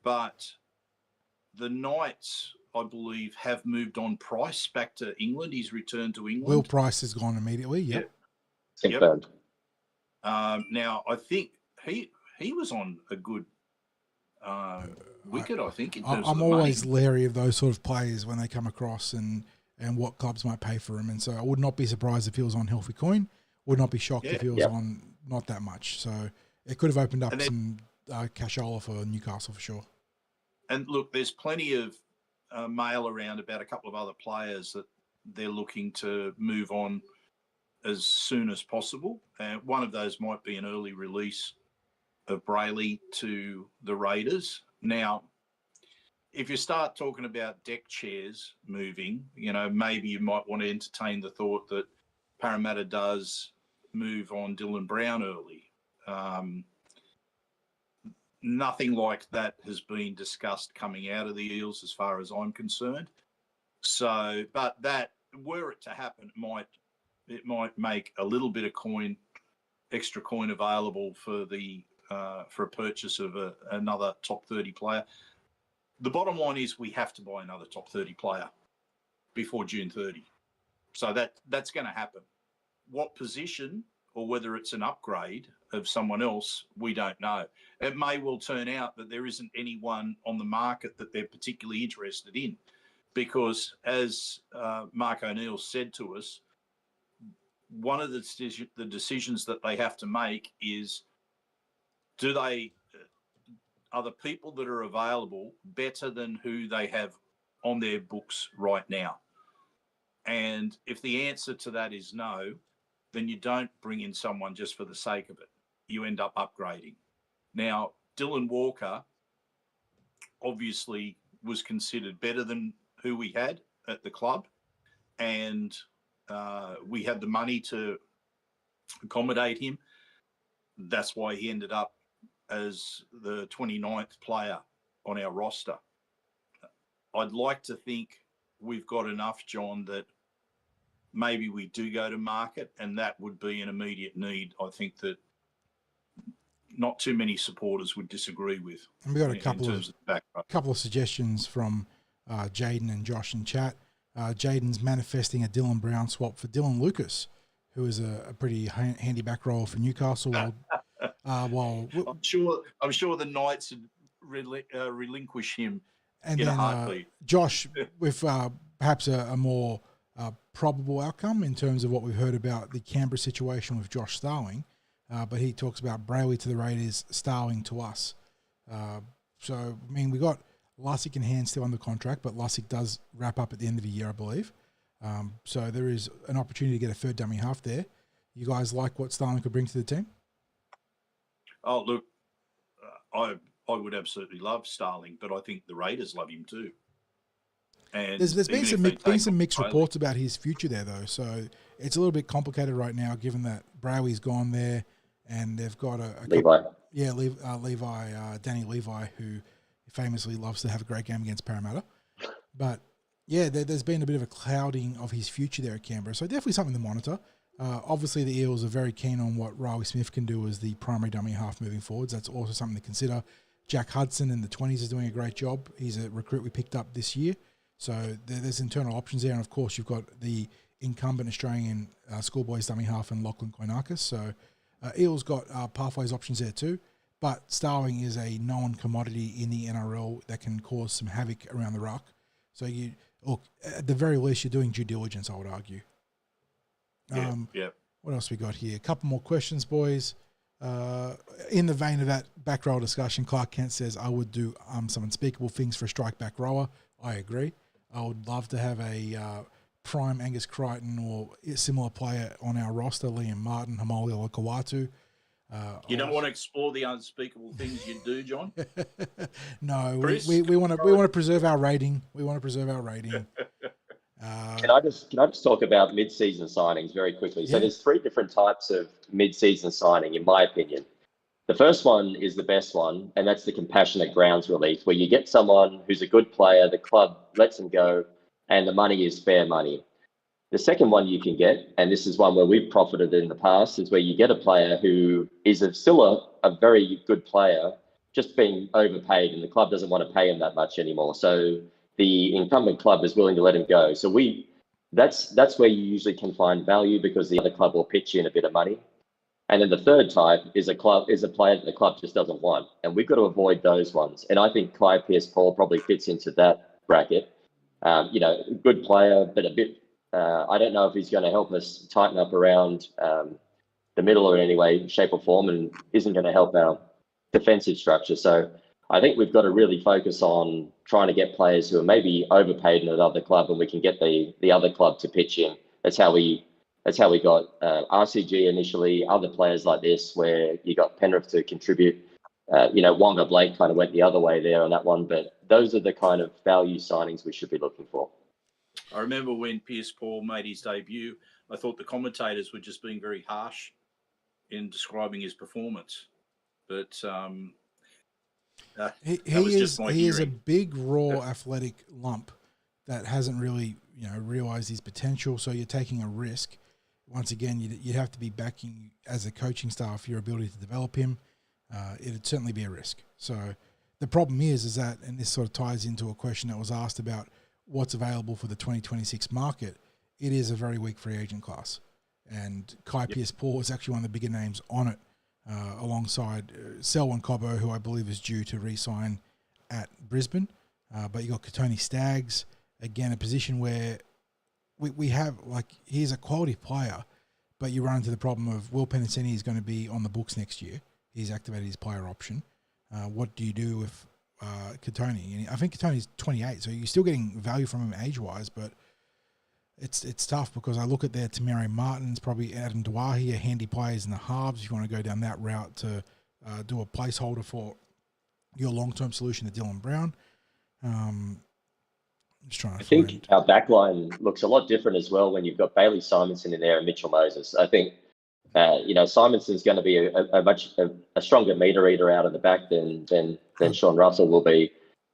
but the Knights, I believe, have moved on Price back to England. He's returned to England. Will Price has gone immediately. Yep. Confirmed. Now, I think he was on a good wicket, I think. I'm always leery of those sort of players when they come across, and and what clubs might pay for him. And so I would not be surprised if he was on healthy coin. Would not be shocked if he was on not that much. So it could have opened up some cashola for Newcastle for sure. And look, there's plenty of mail around about a couple of other players that they're looking to move on as soon as possible. One of those might be an early release of Ryley to the Raiders. Now, if you start talking about deck chairs moving, maybe you might want to entertain the thought that Parramatta does move on Dylan Brown early. Nothing like that has been discussed coming out of the Eels as far as I'm concerned. So, but that, were it to happen, it might make a little bit of extra coin available for a purchase of another top 30 player. The bottom line is we have to buy another top 30 player before June 30. So that's going to happen. What position, or whether it's an upgrade of someone else, we don't know. It may well turn out that there isn't anyone on the market that they're particularly interested in, because as Mark O'Neill said to us, one of the decisions that they have to make is, are the people that are available better than who they have on their books right now? And if the answer to that is no, then you don't bring in someone just for the sake of it. You end up upgrading. Now, Dylan Walker obviously was considered better than who we had at the club, and we had the money to accommodate him. That's why he ended up as the 29th player on our roster. I'd like to think we've got enough, John, that maybe we do go to market, and that would be an immediate need. I think that not too many supporters would disagree with. And we got a couple of suggestions from Jaden and Josh in chat. Jaden's manifesting a Dylan Brown swap for Dylan Lucas, who is a pretty handy back rower for Newcastle. I'm sure the Knights would relinquish him. And then Josh, with perhaps a more probable outcome in terms of what we've heard about the Canberra situation with Josh Starling, but he talks about Brayley to the Raiders, Starling to us. So, I mean, we got Lussick in hand still under contract, but Lussick does wrap up at the end of the year, I believe. So there is an opportunity to get a third dummy half there. You guys like what Starling could bring to the team? Oh, look, I would absolutely love Starling, but I think the Raiders love him too. And there's been some mixed reports about his future there, though. So it's a little bit complicated right now, given that Browie's gone there, and they've got Levi. Danny Levi, who famously loves to have a great game against Parramatta. But yeah, there's been a bit of a clouding of his future there at Canberra. So definitely something to monitor. Obviously, the Eels are very keen on what Ryley Smith can do as the primary dummy half moving forwards. That's also something to consider. Jack Hudson in the 20s is doing a great job. He's a recruit we picked up this year. So there's internal options there. And, of course, you've got the incumbent Australian schoolboys dummy half and Lachlan Koinakis. So Eels got pathways options there too. But Starling is a known commodity in the NRL that can cause some havoc around the ruck. So at the very least, you're doing due diligence, I would argue. Yeah. What else we got here? A couple more questions, boys. In the vein of that back row discussion, Clark Kent says, I would do some unspeakable things for a strike back rower. I agree. I would love to have a prime Angus Crichton or a similar player on our roster, Liam Martin, Hamoli Olakawatu. You don't want to explore the unspeakable things you do, John? No, we want to preserve our rating. We want to preserve our rating. Can I just talk about mid-season signings very quickly? So there's three different types of mid-season signing, in my opinion. The first one is the best one, and that's the compassionate grounds relief, where you get someone who's a good player, the club lets them go, and the money is fair money. The second one you can get, and this is one where we've profited in the past, is where you get a player who is still a very good player, just being overpaid, and the club doesn't want to pay him that much anymore. So the incumbent club is willing to let him go. So that's where you usually can find value, because the other club will pitch in a bit of money. And then the third type is a player that the club just doesn't want. And we've got to avoid those ones. And I think Kai Pearce-Paul probably fits into that bracket. Good player, but a bit. I don't know if he's going to help us tighten up around the middle in any way, shape, or form, and isn't going to help our defensive structure. So I think we've got to really focus on trying to get players who are maybe overpaid in another club, and we can get the other club to pitch in. That's how we got RCG initially. Other players like this, where you got Penrith to contribute. Wonga Blake kind of went the other way there on that one, but those are the kind of value signings we should be looking for. I remember when Pierce Paul made his debut, I thought the commentators were just being very harsh in describing his performance. But he is a big, raw, athletic lump that hasn't really, realised his potential. So you're taking a risk. Once again, you'd have to be backing as a coaching staff your ability to develop him. It'd certainly be a risk. So the problem is that, and this sort of ties into a question that was asked about what's available for the 2026 market. It is a very weak free agent class, and Kai Pierce-Paul is actually one of the bigger names on it, alongside Selwyn Cobbo, who I believe is due to re-sign at Brisbane. But you got Katoni Staggs, again, a position where we have, he's a quality player, but you run into the problem of Will Pennicini is going to be on the books next year. He's activated his player option. What do you do with Katoni? And I think Katoni's 28, so you're still getting value from him age-wise, but it's tough because I look at their Tamere Martins, probably Adam Dwahi, are handy players in the halves if you want to go down that route to do a placeholder for your long-term solution to Dylan Brown. I'm just trying to I think our backline looks a lot different as well when you've got Bailey Simonson in there and Mitchell Moses. I think Simonson's going to be a stronger meter eater out of the back than Sean Russell will be,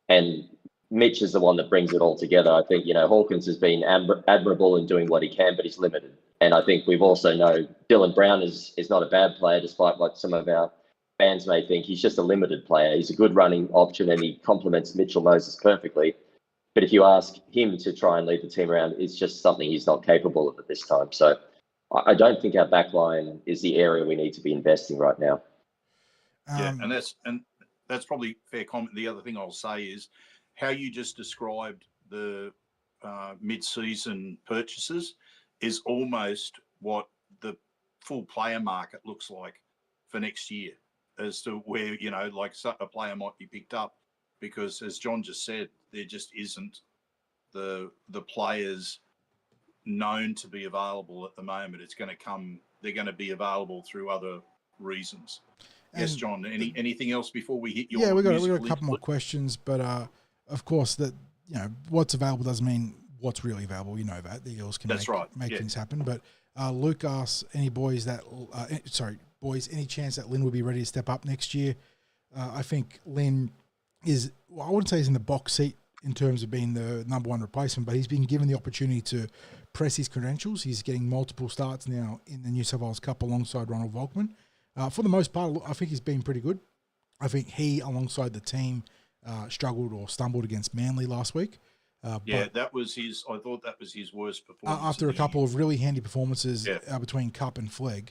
and Mitch is the one that brings it all together. I think Hawkins has been admirable in doing what he can, but he's limited. And I think we've also know Dylan Brown is not a bad player, despite what some of our fans may think. He's just a limited player. He's a good running option, and he complements Mitchell Moses perfectly. But if you ask him to try and lead the team around, it's just something he's not capable of at this time. So I don't think our backline is the area we need to be investing right now. And that's probably fair comment. The other thing I'll say is how you just described the mid-season purchases is almost what the full player market looks like for next year, as to where a player might be picked up, because as John just said, there just isn't the players known to be available at the moment. It's going to come. They're going to be available through other reasons. And yes, John. Anything else before we hit your? Yeah, we got a couple more questions, but of course that what's available doesn't mean what's really available. You know that the Eels can make things happen. But Luke asks, any chance that Lynn will be ready to step up next year? I think Lynn is. Well, I wouldn't say he's in the box seat in terms of being the number one replacement, but he's been given the opportunity to press his credentials. He's getting multiple starts now in the New South Wales Cup alongside Ronald Volkman. For the most part, I think he's been pretty good. I think he, alongside the team, struggled or stumbled against Manly last week. That was his. I thought that was his worst performance. After a couple of really handy performances between Cup and Flegg.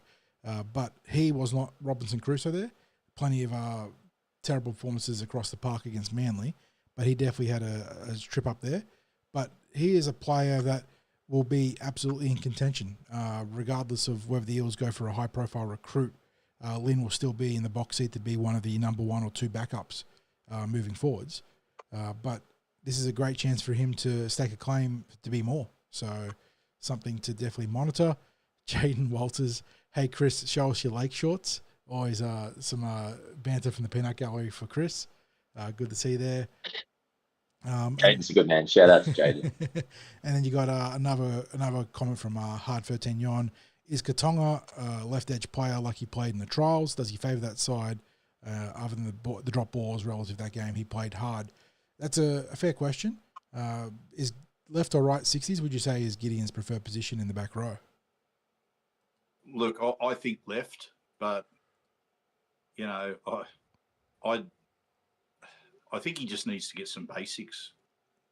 But he was not Robinson Crusoe there. Plenty of terrible performances across the park against Manly, but he definitely had a trip up there. But he is a player that will be absolutely in contention, regardless of whether the Eels go for a high-profile recruit. Lynn will still be in the box seat to be one of the number one or two backups moving forwards. But this is a great chance for him to stake a claim to be more. So something to definitely monitor. Jaden Walters, hey, Chris, show us your lake shorts. Always some banter from the peanut gallery for Chris. Good to see you there. Jaden's a good man. Shout out to Jaden. And then you got another comment from Hard 13 Yon. Is Katonga a left edge player like he played in the trials? Does he favour that side other than the drop balls relative to that game? He played hard. That's a fair question. Is left or right 60s, would you say, is Gideon's preferred position in the back row? Look, I think left, but I think he just needs to get some basics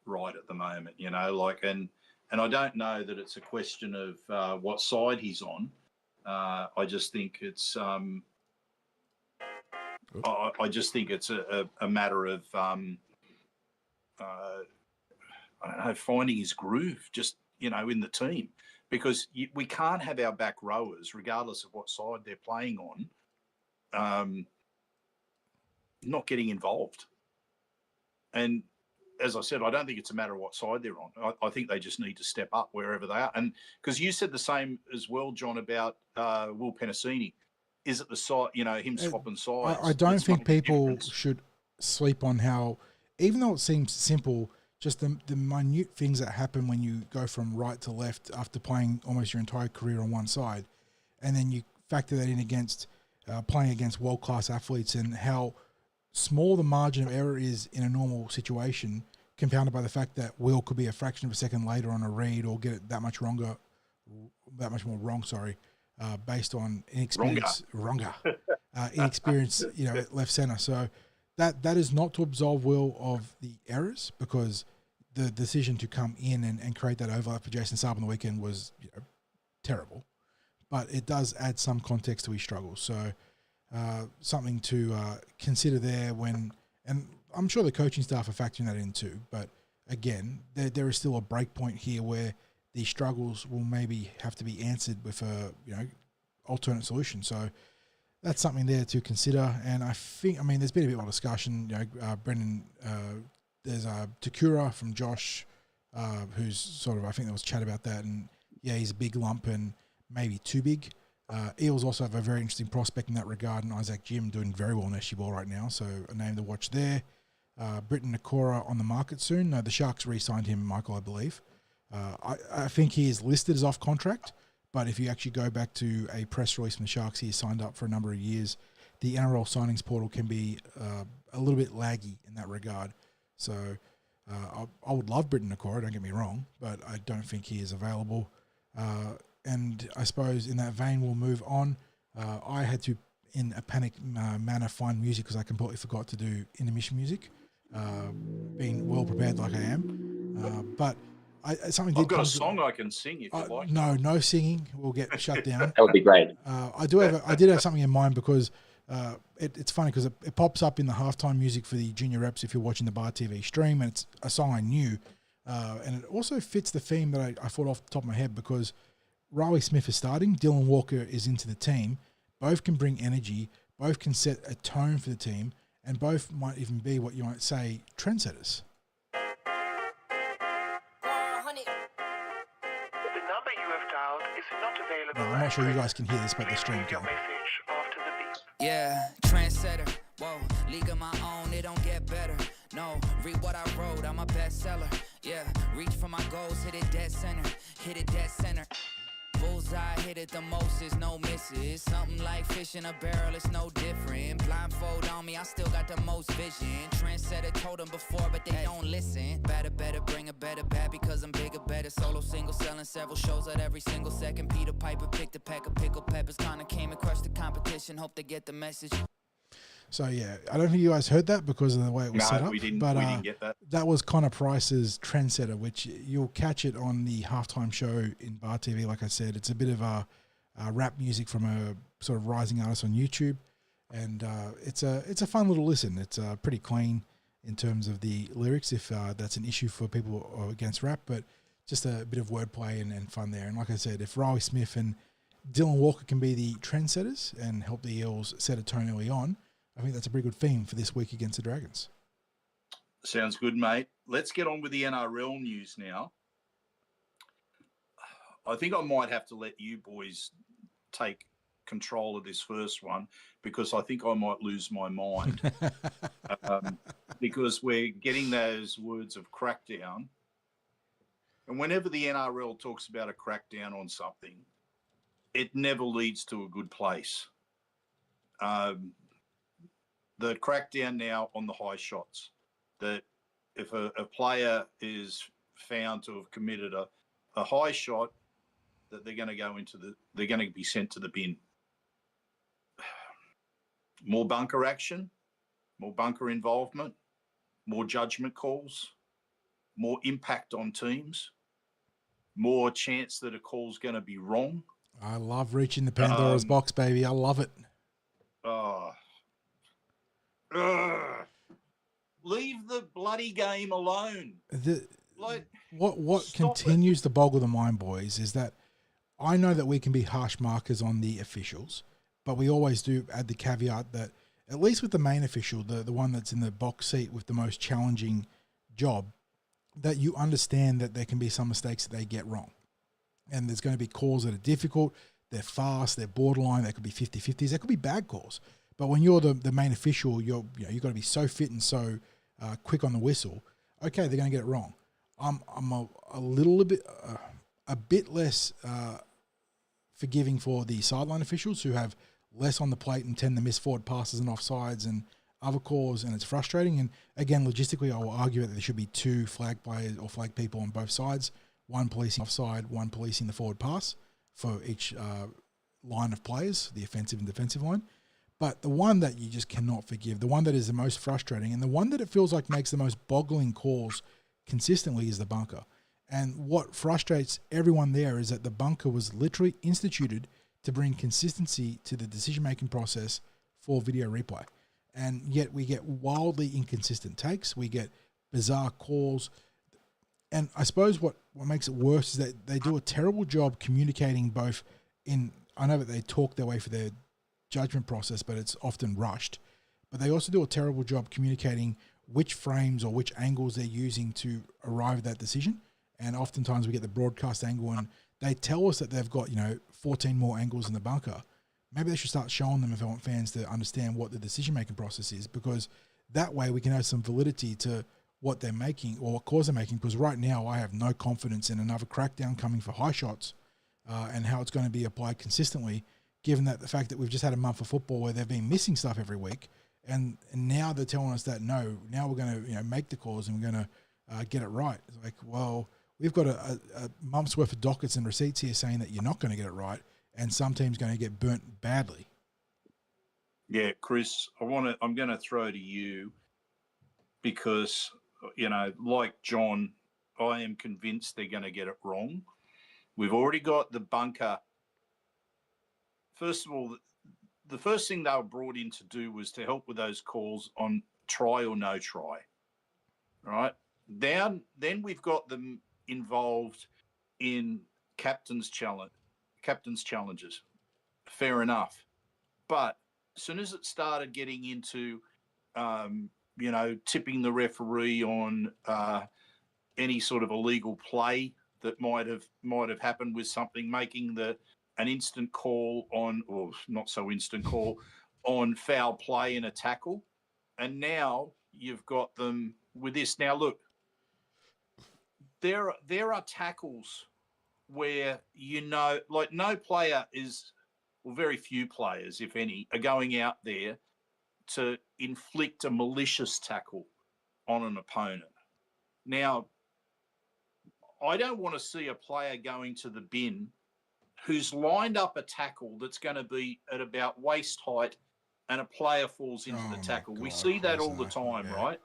right at the moment, and I don't know that it's a question of what side he's on. I just think it's a matter of I don't know, finding his groove just, in the team, because we can't have our back rowers, regardless of what side they're playing on, not getting involved. And as I said, I don't think it's a matter of what side they're on. I think they just need to step up wherever they are. And because you said the same as well, John, about Will Penasini. Is it the side, him swapping sides? I don't think people should sleep on how, even though it seems simple, just the minute things that happen when you go from right to left after playing almost your entire career on one side, and then you factor that in against playing against world-class athletes, and how small the margin of error is in a normal situation, compounded by the fact that Will could be a fraction of a second later on a read or get it that much more wrong, based on inexperience, inexperience, at left center. So that is not to absolve Will of the errors, because the decision to come in and create that overlap for Jason Saab on the weekend was terrible, but it does add some context to his struggles. So something to consider there and I'm sure the coaching staff are factoring that in too. But again, there is still a break point here where the struggles will maybe have to be answered with a alternate solution. So that's something there to consider. And there's been a bit more discussion. Brendan, there's Takura from Josh, who's sort of, I think there was chat about that, and he's a big lump and maybe too big. Eels also have a very interesting prospect in that regard, and Isaac Jim doing very well in SG ball right now, so a name to watch there. Britton Nakora on the market soon. The Sharks re-signed him, Michael, I believe. I think he is listed as off contract, but if you actually go back to a press release from the Sharks, he is signed up for a number of years. The NRL signings portal can be a little bit laggy in that regard. So I would love Britton Nakora, don't get me wrong, but I don't think he is available. And I suppose in that vein, we'll move on. I had to, in a panic manner, find music because I completely forgot to do intermission music, being well prepared like I am. But something I've got a song I can sing if you like. No singing. We'll get shut down. That would be great. I did have something in mind because it's funny because it pops up in the halftime music for the junior reps if you're watching the Bar TV stream, and it's a song I knew. And it also fits the theme that I thought off the top of my head, because Ryley Smith is starting, Dylan Walker is into the team. Both can bring energy, both can set a tone for the team, and both might even be what you might say trendsetters. The number you have dialed is not available. Now, I'm not sure you guys can hear this, but the stream can. Yeah, trendsetter. Whoa, league of my own, it don't get better. No, read what I wrote, I'm a bestseller. Yeah, reach for my goals, hit it dead center. Hit it dead center. Bullseye, hit it the most, is no misses. Something like fish in a barrel, it's no different. Blindfold on me, I still got the most vision. Trendsetter told them before, but they don't listen. Better, bring a better bad because I'm bigger, better. Solo single, selling several shows at every single second. Peter Piper picked a pack of pickled peppers. Kinda came and crushed the competition, hope they get the message. So, yeah, I don't think you guys heard that because of the way it was set up. We didn't get that. That was Connor Price's Trendsetter, which you'll catch it on the halftime show in Bar TV. Like I said, it's a bit of a rap music from a sort of rising artist on YouTube. And it's a fun little listen. It's pretty clean in terms of the lyrics, if that's an issue for people against rap, but just a bit of wordplay and fun there. And like I said, if Ryley Smith and Dylan Walker can be the trendsetters and help the Eels set a tone early on, I think that's a pretty good theme for this week against the Dragons. Sounds good, mate. Let's get on with the NRL news now. I think I might have to let you boys take control of this first one because I think I might lose my mind because we're getting those words of crackdown. And whenever the NRL talks about a crackdown on something, it never leads to a good place. The crackdown now on the high shots, that if a player is found to have committed a high shot, that they're going to be sent to the bin. More bunker action, more bunker involvement, more judgment calls, more impact on teams, more chance that a call's going to be wrong. I love reaching the Pandora's box, baby. I love it. Leave the bloody game alone. like what stop continues to boggle the mind, boys, is that I know that we can be harsh markers on the officials, but we always do add the caveat that at least with the main official, the one that's in the box seat with the most challenging job, that you understand that there can be some mistakes that they get wrong. And there's going to be calls that are difficult, they're fast, they're borderline, they could be 50-50s, they could be bad calls. But when you're the main official, you've got to be so fit and so quick on the whistle. Okay, they're going to get it wrong. I'm a bit less forgiving for the sideline officials who have less on the plate and tend to miss forward passes and offsides and other calls, and it's frustrating. And again, logistically, I will argue that there should be 2 flag players or flag people on both sides, one policing offside, one policing the forward pass for each line of players, the offensive and defensive line. But the one that you just cannot forgive, the one that is the most frustrating, and the one that it feels like makes the most boggling calls consistently is the bunker. And what frustrates everyone there is that the bunker was literally instituted to bring consistency to the decision-making process for video replay. And yet we get wildly inconsistent takes. We get bizarre calls. And I suppose what makes it worse is that they do a terrible job communicating both in, I know that they talk their way for their judgment process, but it's often rushed. But they also do a terrible job communicating which frames or which angles they're using to arrive at that decision. And oftentimes we get the broadcast angle and they tell us that they've got, 14 more angles in the bunker. Maybe they should start showing them if they want fans to understand what the decision-making process is, because that way we can have some validity to what they're making or what calls they're making. Because right now I have no confidence in another crackdown coming for high shots and how it's going to be applied consistently, given that the fact that we've just had a month of football where they've been missing stuff every week. And now they're telling us that, no, now we're going to make the calls and we're going to get it right. It's like, well, we've got a month's worth of dockets and receipts here saying that you're not going to get it right, and some team's going to get burnt badly. Yeah, Chris, I'm going to throw to you because, like John, I am convinced they're going to get it wrong. We've already got the bunker. First of all, the first thing they were brought in to do was to help with those calls on try or no try. Right? Then we've got them involved in captain's challenges. Fair enough. But as soon as it started getting into, tipping the referee on any sort of illegal play that might have happened with something, making an instant call on, or not so instant call, on foul play in a tackle. And now you've got them with this. Now, look, there are tackles where, like no player is, or very few players, if any, are going out there to inflict a malicious tackle on an opponent. Now, I don't want to see a player going to the bin who's lined up a tackle that's going to be at about waist height and a player falls into the tackle. We see that all the time, right?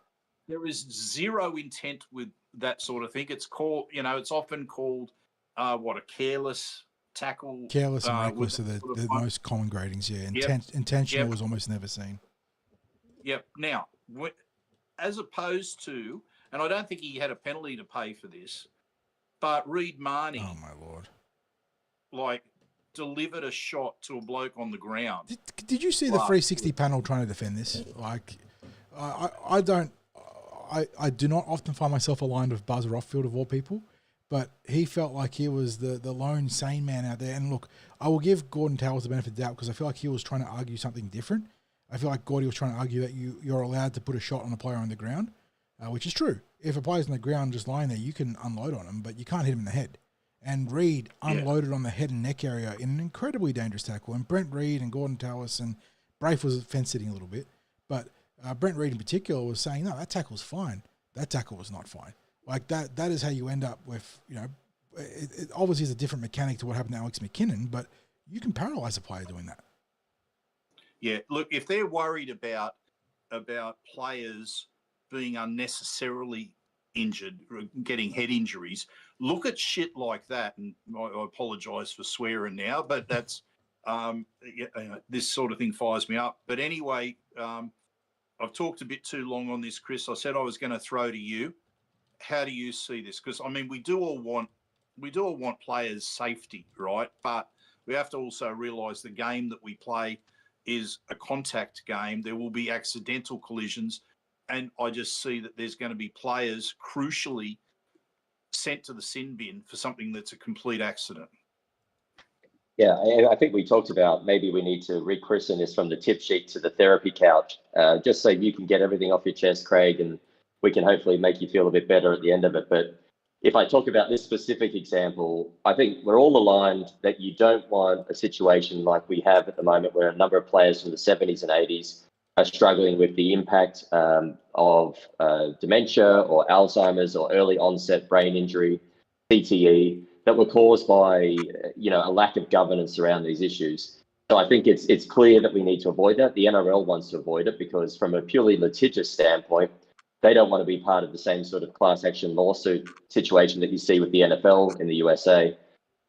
There is zero intent with that sort of thing. It's called, it's often called a careless tackle. Careless and reckless are the most common gradings, yeah. Intentional is almost never seen. Yep. Now, as opposed to, and I don't think he had a penalty to pay for this, but Reed Marnie. Oh, my Lord. Delivered a shot to a bloke on the ground. Did you see the 360 panel trying to defend this? I do not often find myself aligned with Buzz Rothfield of all people, but he felt like he was the lone sane man out there. And look, I will give Gordon Towers the benefit of the doubt because I feel like he was trying to argue something different. I feel like Gordy was trying to argue that you're allowed to put a shot on a player on the ground, which is true. If a player's on the ground just lying there, you can unload on him, but you can't hit him in the head. And Reed unloaded on the head and neck area in an incredibly dangerous tackle. And Brent Reed and Gordon Tallis and Braith was fence sitting a little bit. But Brent Reed in particular was saying, no, that tackle's fine. That tackle was not fine. Like that is how you end up with, it obviously is a different mechanic to what happened to Alex McKinnon, but you can paralyze a player doing that. Yeah, look, if they're worried about players being unnecessarily injured, getting head injuries, look at shit like that. And I apologise for swearing now, but that's this sort of thing fires me up. But anyway, I've talked a bit too long on this, Chris. I said I was going to throw to you. how do you see this? Because I mean, we do all want players' safety, right? But we have to also realise the game that we play is a contact game. There will be accidental collisions, and I just see that there's going to be players crucially sent to the sin bin for something that's a complete accident. Yeah, I think we talked about maybe we need to rechristen this from the tip sheet to the therapy couch, just so you can get everything off your chest, Craig, and we can hopefully make you feel a bit better at the end of it. But if I talk about this specific example, I think we're all aligned that you don't want a situation like we have at the moment where a number of players from the 70s and 80s are struggling with the impact of dementia or Alzheimer's or early onset brain injury, CTE, that were caused by, a lack of governance around these issues. So I think it's clear that we need to avoid that. The NRL wants to avoid it because from a purely litigious standpoint, they don't want to be part of the same sort of class action lawsuit situation that you see with the NFL in the USA.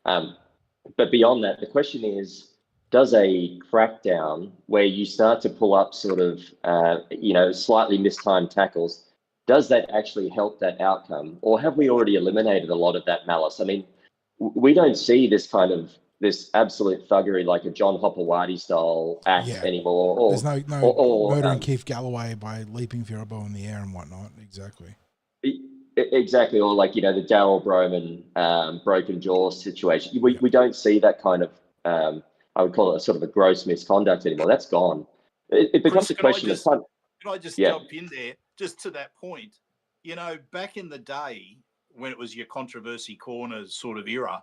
But beyond that, the question is, does a crackdown where you start to pull up sort of, slightly mistimed tackles, does that actually help that outcome? Or have we already eliminated a lot of that malice? I mean, we don't see this absolute thuggery like a John Hopewadi style act anymore. Or, there's no murdering Keith Galloway by leaping for your elbow in the air and whatnot. Exactly. Exactly. Or like, the Darryl Broman broken jaw situation. We don't see that kind of, I would call it a sort of a gross misconduct anymore. That's gone. It becomes a question of time. Can I just jump in there just to that point? Back in the day when it was your controversy corners sort of era,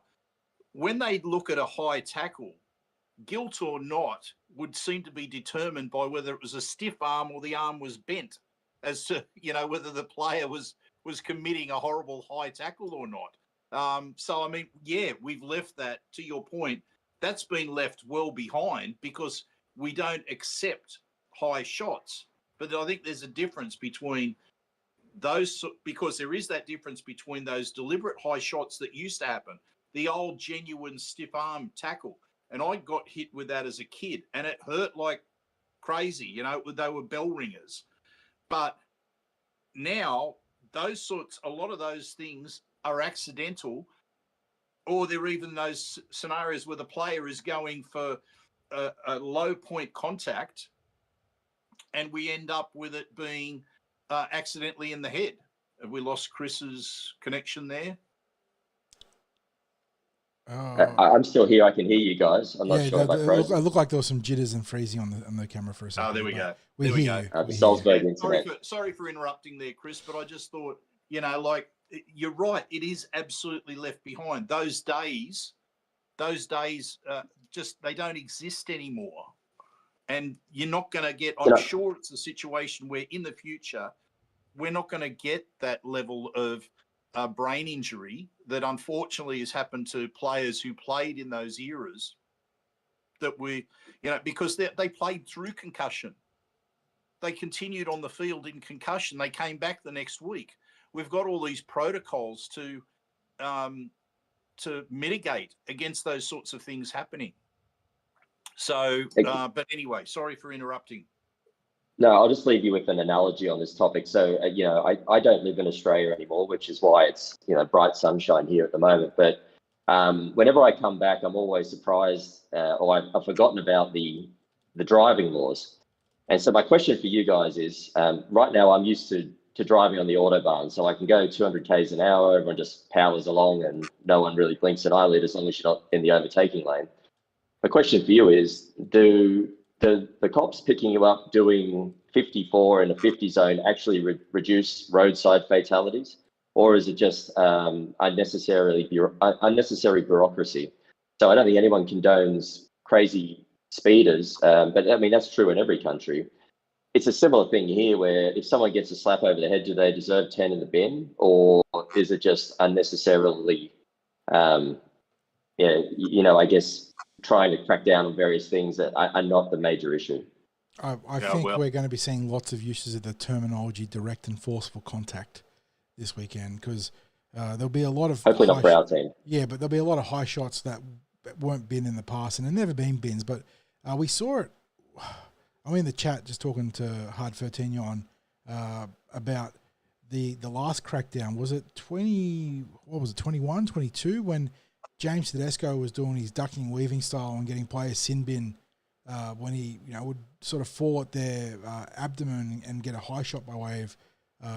when they'd look at a high tackle, guilt or not would seem to be determined by whether it was a stiff arm or the arm was bent, as to, whether the player was committing a horrible high tackle or not. So, I mean, we've left that, to your point, that's been left well behind because we don't accept high shots. But I think there's a difference between those, because there is that difference between those deliberate high shots that used to happen, the old genuine stiff arm tackle. And I got hit with that as a kid and it hurt like crazy. They were bell ringers. But now a lot of those things are accidental, or they're even those scenarios where the player is going for a low point contact and we end up with it being accidentally in the head. Have we lost Chris's connection there? I'm still here. I can hear you guys. I'm not sure if I froze. It looked like there was some jitters and freezing on the camera for a second. Oh, there we go. We hear you. The Salzburg internet. Sorry for interrupting there, Chris, but I just thought, you're right. It is absolutely left behind. Those days, just they don't exist anymore. And you're not going to get, I'm sure it's a situation where in the future, we're not going to get that level of brain injury that unfortunately has happened to players who played in those eras that because they played through concussion. They continued on the field in concussion. They came back the next week. We've got all these protocols to mitigate against those sorts of things happening. So, but anyway, sorry for interrupting. No, I'll just leave you with an analogy on this topic. So, I don't live in Australia anymore, which is why it's, bright sunshine here at the moment. But whenever I come back, I'm always surprised or I've forgotten about the driving laws. And so my question for you guys is, right now I'm used to driving on the Autobahn. So I can go 200 Ks an hour, everyone just powers along and no one really blinks an eyelid as long as you're not in the overtaking lane. The question for you is, do the cops picking you up doing 54 in a 50 zone actually reduce roadside fatalities? Or is it just unnecessary bureaucracy? So I don't think anyone condones crazy speeders, but I mean, that's true in every country. It's a similar thing here where if someone gets a slap over the head, do they deserve 10 in the bin? Or is it just unnecessarily, I guess, trying to crack down on various things that are not the major issue? I think we're going to be seeing lots of uses of the terminology direct and forceful contact this weekend because there'll be a lot of... Hopefully not for our team. Yeah, but there'll be a lot of high shots that weren't bin in the past and have never been bins, but we saw it... I'm in the chat just talking to Hard 13 on about the last crackdown, was it 21, 22, when James Tedesco was doing his ducking weaving style and getting players sin bin when he would sort of fall at their abdomen and get a high shot by way of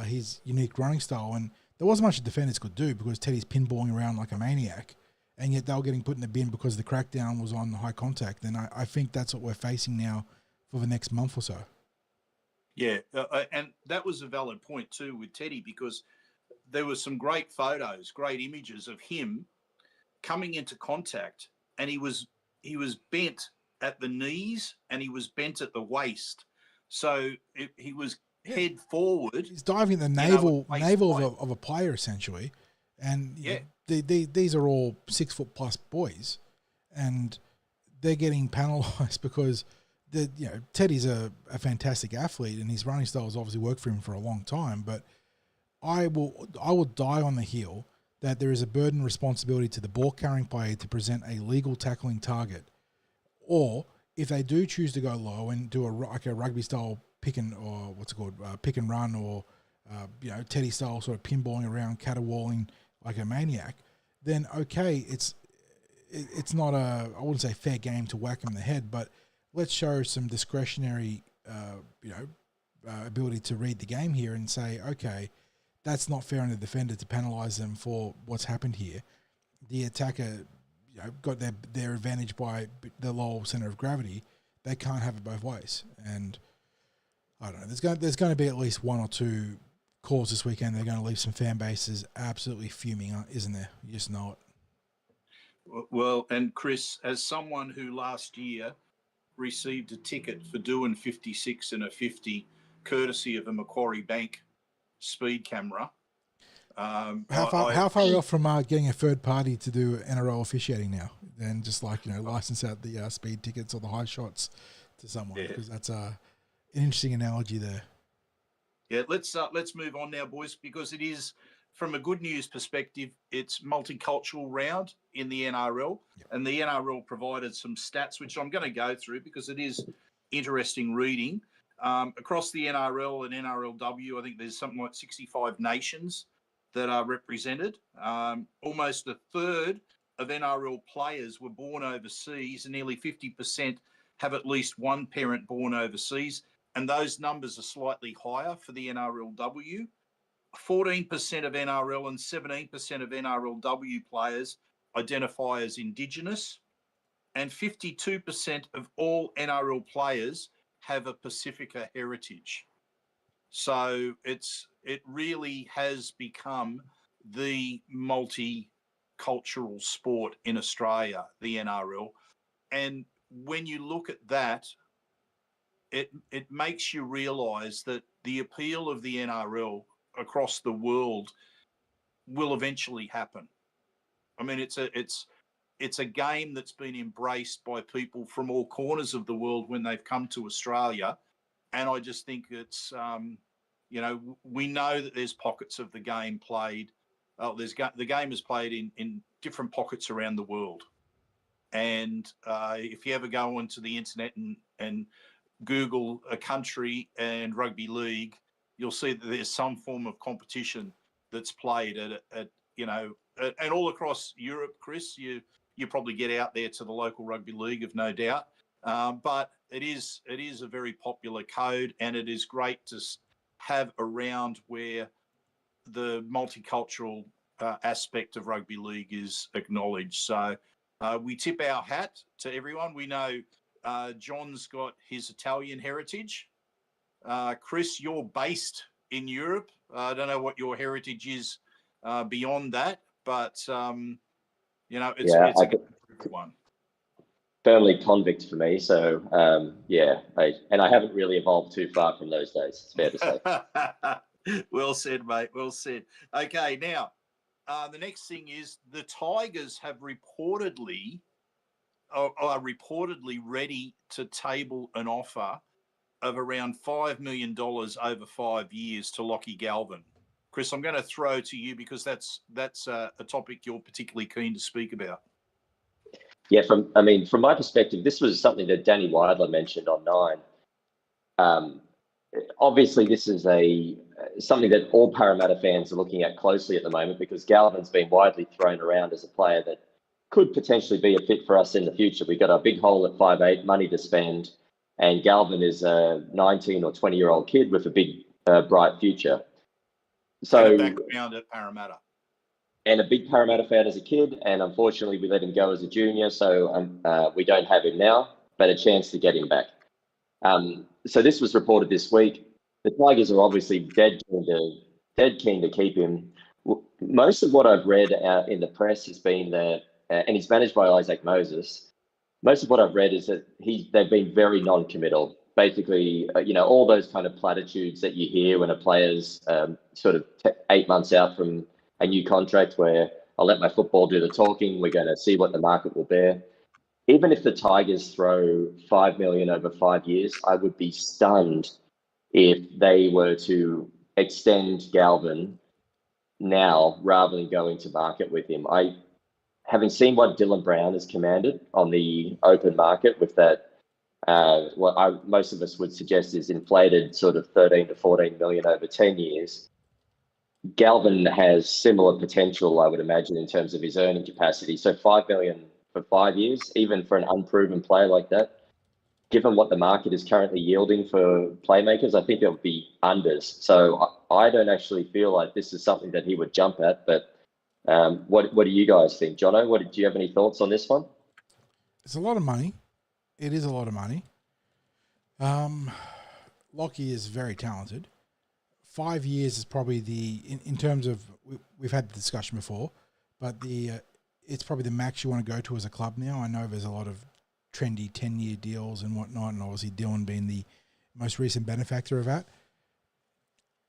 his unique running style. And there wasn't much the defenders could do because Teddy's pinballing around like a maniac, and yet they were getting put in the bin because the crackdown was on high contact. And I think that's what we're facing now for the next month or so. Yeah, and that was a valid point too with Teddy, because there were some great photos, great images of him coming into contact, and he was bent at the knees and he was bent at the waist, so he was head forward. He's diving at the navel of a player essentially, and these are all 6 foot plus boys, and they're getting penalised because Teddy's a fantastic athlete and his running style has obviously worked for him for a long time. But I will die on the hill that there is a burden responsibility to the ball carrying player to present a legal tackling target, or if they do choose to go low and do a rugby style pick and run, or Teddy style sort of pinballing around, caterwauling like a maniac, then okay, it's not I wouldn't say fair game to whack him in the head, but let's show some discretionary ability to read the game here and say, okay, that's not fair on the defender to penalise them for what's happened here. The attacker got their advantage by the lower centre of gravity. They can't have it both ways. And I don't know, there's going to be at least 1 or 2 calls this weekend. They're going to leave some fan bases absolutely fuming, isn't there? You just know it. Well, and Chris, as someone who last year received a ticket for doing 56 and a 50, courtesy of a Macquarie Bank speed camera. How far are you off from getting a third party to do NRL officiating now, and just license out the speed tickets or the high shots to someone? Because that's an interesting analogy there. Yeah, let's move on now, boys, because it is, from a good news perspective, it's multicultural round in the NRL, and the NRL provided some stats, which I'm going to go through because it is interesting reading. Across the NRL and NRLW, I think there's something like 65 nations that are represented. Almost a third of NRL players were born overseas, and nearly 50% have at least one parent born overseas, and those numbers are slightly higher for the NRLW. 14% of NRL and 17% of NRLW players identify as Indigenous, and 52% of all NRL players have a Pacifica heritage. So it really has become the multicultural sport in Australia, the NRL. And when you look at that, it makes you realise that the appeal of the NRL across the world will eventually happen. I mean, it's a game that's been embraced by people from all corners of the world when they've come to Australia, and I just think it's we know that there's pockets of the game played. The game is played in different pockets around the world, and if you ever go onto the internet and Google a country and rugby league, you'll see that there's some form of competition that's played at and all across Europe. Chris, you probably get out there to the local rugby league, of no doubt. But it is a very popular code, and it is great to have a round where the multicultural aspect of rugby league is acknowledged. So we tip our hat to everyone. We know John's got his Italian heritage. Chris, you're based in Europe. I don't know what your heritage is beyond that, but it's a good one. Firmly convict for me, so I haven't really evolved too far from those days. It's fair to say. Well said, mate. Well said. Okay, now the next thing is the Tigers have are reportedly ready to table an offer of around $5 million over 5 years to Lachlan Galvin. Chris, I'm going to throw to you because that's a topic you're particularly keen to speak about. Yeah, from my perspective, this was something that Danny Weidler mentioned on 9. obviously this is something that all Parramatta fans are looking at closely at the moment, because Galvin's been widely thrown around as a player that could potentially be a fit for us in the future. We've got a big hole at 5'8", money to spend, and Galvin is a 19 or 20-year-old kid with a big, bright future. So, and a background at Parramatta. And a big Parramatta fan as a kid, and unfortunately we let him go as a junior, so we don't have him now, but a chance to get him back. So this was reported this week. The Tigers are obviously dead keen to keep him. Most of what I've read in the press has been that, and he's managed by Isaac Moses. Most of what I've read is that they've been very non-committal. Basically, all those kind of platitudes that you hear when a player's sort of 8 months out from a new contract, where I'll let my football do the talking. We're going to see what the market will bear. Even if the Tigers throw $5 million over 5 years, I would be stunned if they were to extend Galvin now rather than going to market with him. Having seen what Dylan Brown has commanded on the open market with that, most of us would suggest is inflated sort of 13 to 14 million over 10 years. Galvin has similar potential, I would imagine, in terms of his earning capacity. So 5 million for 5 years, even for an unproven player like that, given what the market is currently yielding for playmakers, I think it would be unders. So I don't actually feel like this is something that he would jump at. But what do you guys think, Jono? Do you have any thoughts on this one? It's a lot of money. It is a lot of money. Lockie is very talented. 5 years is probably in terms of, we've had the discussion before, but it's probably the max you want to go to as a club now. I know there's a lot of trendy 10-year deals and whatnot, and obviously Dylan being the most recent benefactor of that.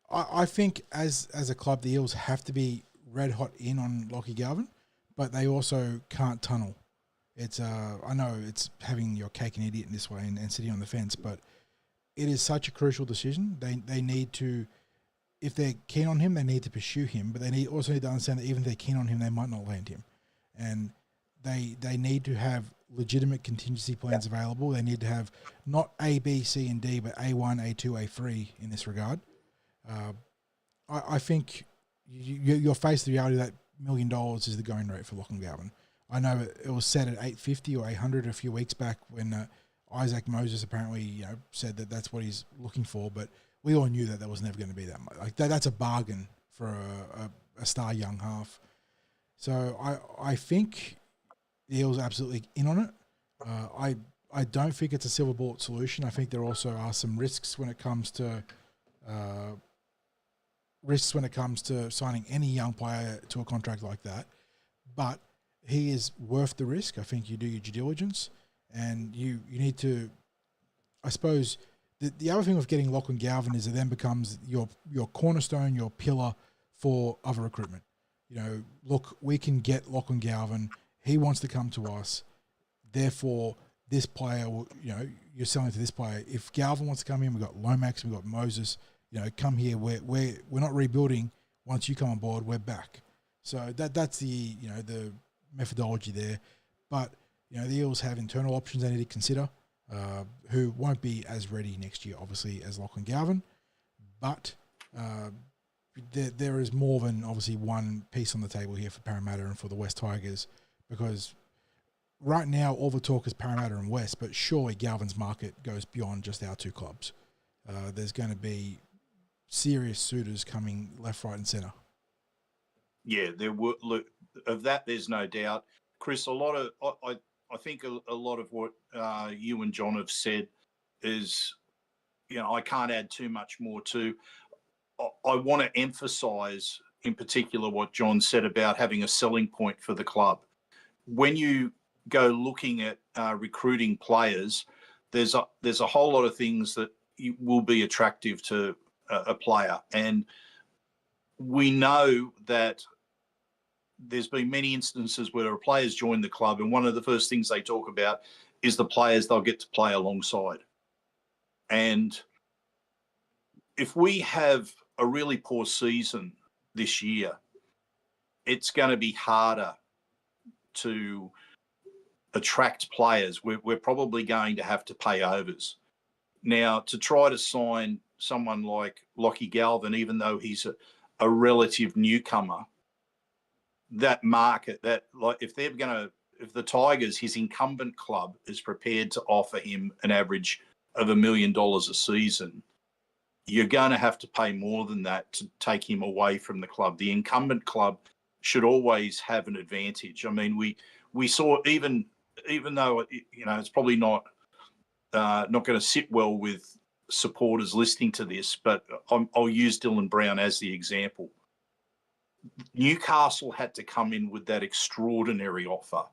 I think as a club, the Eels have to be red hot in on Lachlan Galvin, but they also can't tunnel. It's I know it's having your cake and eat it in this way and sitting on the fence, but it is such a crucial decision. They need to, if they're keen on him, they need to pursue him, but they also need to understand that even if they're keen on him, they might not land him. And they need to have legitimate contingency plans available. They need to have not A, B, C, and D, but A1, A2, A3 in this regard. I think you're faced with the reality that $1 million is the going rate for Lachlan Galvin. I know it was set at $850 or $800 a few weeks back when Isaac Moses apparently said that that's what he's looking for, but we all knew that was never going to be that much. Like that's a bargain for a star young half. So I think the Eels are absolutely in on it. I don't think it's a silver bullet solution. I think there also are some risks when it comes to signing any young player to a contract like that. But he is worth the risk. I think you do your due diligence, and you need to. I suppose the other thing with getting Lachlan Galvin is it then becomes your cornerstone, your pillar for other recruitment. Look, we can get Lachlan Galvin. He wants to come to us. Therefore, this player, you're selling to this player. If Galvin wants to come in, we've got Lomax, we've got Moses. Come here. We're not rebuilding. Once you come on board, we're back. So that's the the methodology there. But the Eels have internal options they need to consider, who won't be as ready next year, obviously, as Lachlan Galvin. But there is more than obviously one piece on the table here for Parramatta and for the West Tigers, because right now all the talk is Parramatta and West, but surely Galvin's market goes beyond just our two clubs. There's going to be serious suitors coming left, right, and centre. Yeah, there were. Look, of that, there's no doubt, Chris. I think a lot of what you and John have said is, I can't add too much more to. I want to emphasise in particular what John said about having a selling point for the club. When you go looking at recruiting players, there's a whole lot of things that will be attractive to a player, and we know that there's been many instances where a player's joined the club, and one of the first things they talk about is the players they'll get to play alongside. And if we have a really poor season this year, it's going to be harder to attract players. We're probably going to have to pay overs. Now, to try to sign someone like Lachlan Galvin, even though he's a relative newcomer, that market, that like if the Tigers, his incumbent club, is prepared to offer him an average of $1 million a season, you're going to have to pay more than that to take him away from the club. The incumbent club should always have an advantage. I mean, we saw, even though it's probably not going to sit well with supporters listening to this, but I'll use Dylan Brown as the example. Newcastle had to come in with that extraordinary offer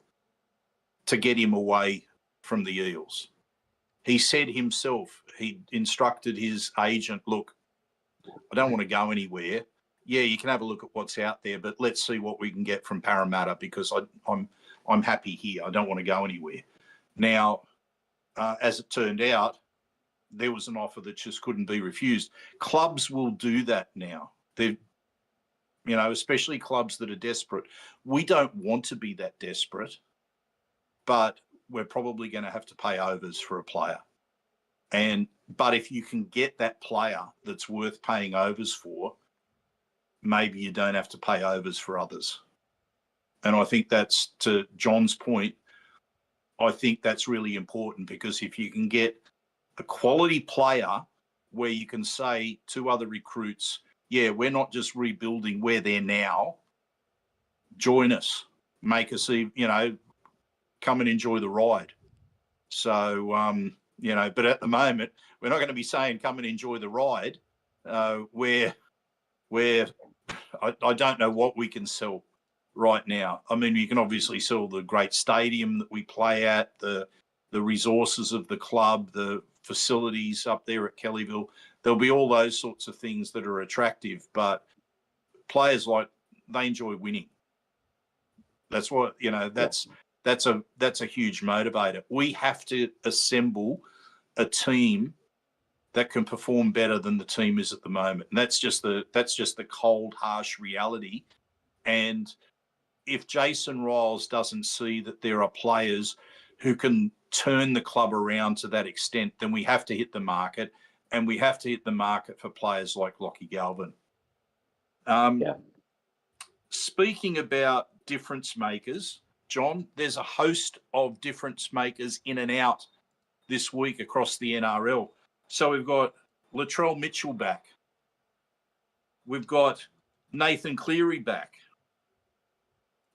to get him away from the Eels. He said himself, he instructed his agent, look, I don't want to go anywhere. Yeah, you can have a look at what's out there, but let's see what we can get from Parramatta, because I'm happy here. I don't want to go anywhere. Now, as it turned out, there was an offer that just couldn't be refused. Clubs will do that now. They're, especially clubs that are desperate. We don't want to be that desperate, but we're probably going to have to pay overs for a player. But if you can get that player that's worth paying overs for, maybe you don't have to pay overs for others. And I think that's, to John's point, I think that's really important, because if you can get a quality player where you can say to other recruits, yeah, we're not just rebuilding, we're there now, join us, make us, come and enjoy the ride. So, but at the moment, we're not going to be saying come and enjoy the ride. Where I don't know what we can sell right now. I mean, you can obviously sell the great stadium that we play at, the resources of the club, the facilities up there at Kellyville. There'll be all those sorts of things that are attractive, but players, they enjoy winning. That's what, that's a huge motivator. We have to assemble a team that can perform better than the team is at the moment. And that's just the cold, harsh reality. And if Jason Ryles doesn't see that there are players who can turn the club around to that extent, then we have to hit the market, and we have to hit the market for players like Lachlan Galvin. Speaking about difference makers, John, there's a host of difference makers in and out this week across the NRL. So we've got Latrell Mitchell back. We've got Nathan Cleary back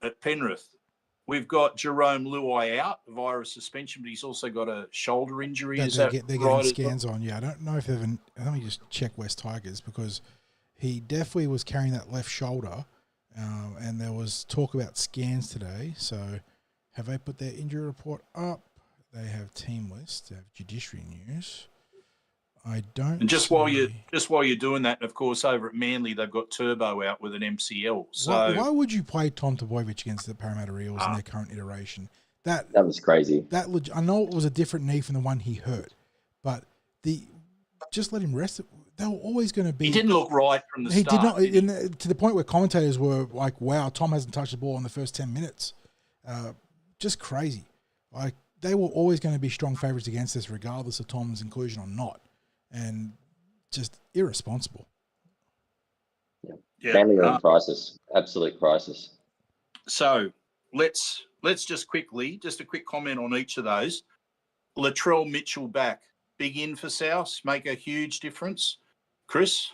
at Penrith. We've got Jerome Luai out via a suspension, but he's also got a shoulder injury. They're getting scans on. Yeah, I don't know if they've. Let me just check West Tigers, because he definitely was carrying that left shoulder, and there was talk about scans today. So, have they put their injury report up? They have team list. They have judiciary news. I don't. And just while you're doing that, of course, over at Manly, they've got Turbo out with an MCL. So why would you play Tom Trbojevic against the Parramatta Eels in their current iteration? That was crazy. I know it was a different knee from the one he hurt, but just let him rest. They were always going to be. He didn't look right from the He start. did not, to the point where commentators were like, "Wow, Tom hasn't touched the ball in the first 10 minutes." Just crazy. Like, they were always going to be strong favourites against us, regardless of Tom's inclusion or not. And just irresponsible. Yeah. Family are in crisis, absolute crisis. So let's just a quick comment on each of those. Latrell Mitchell back, big in for South, make a huge difference. Chris?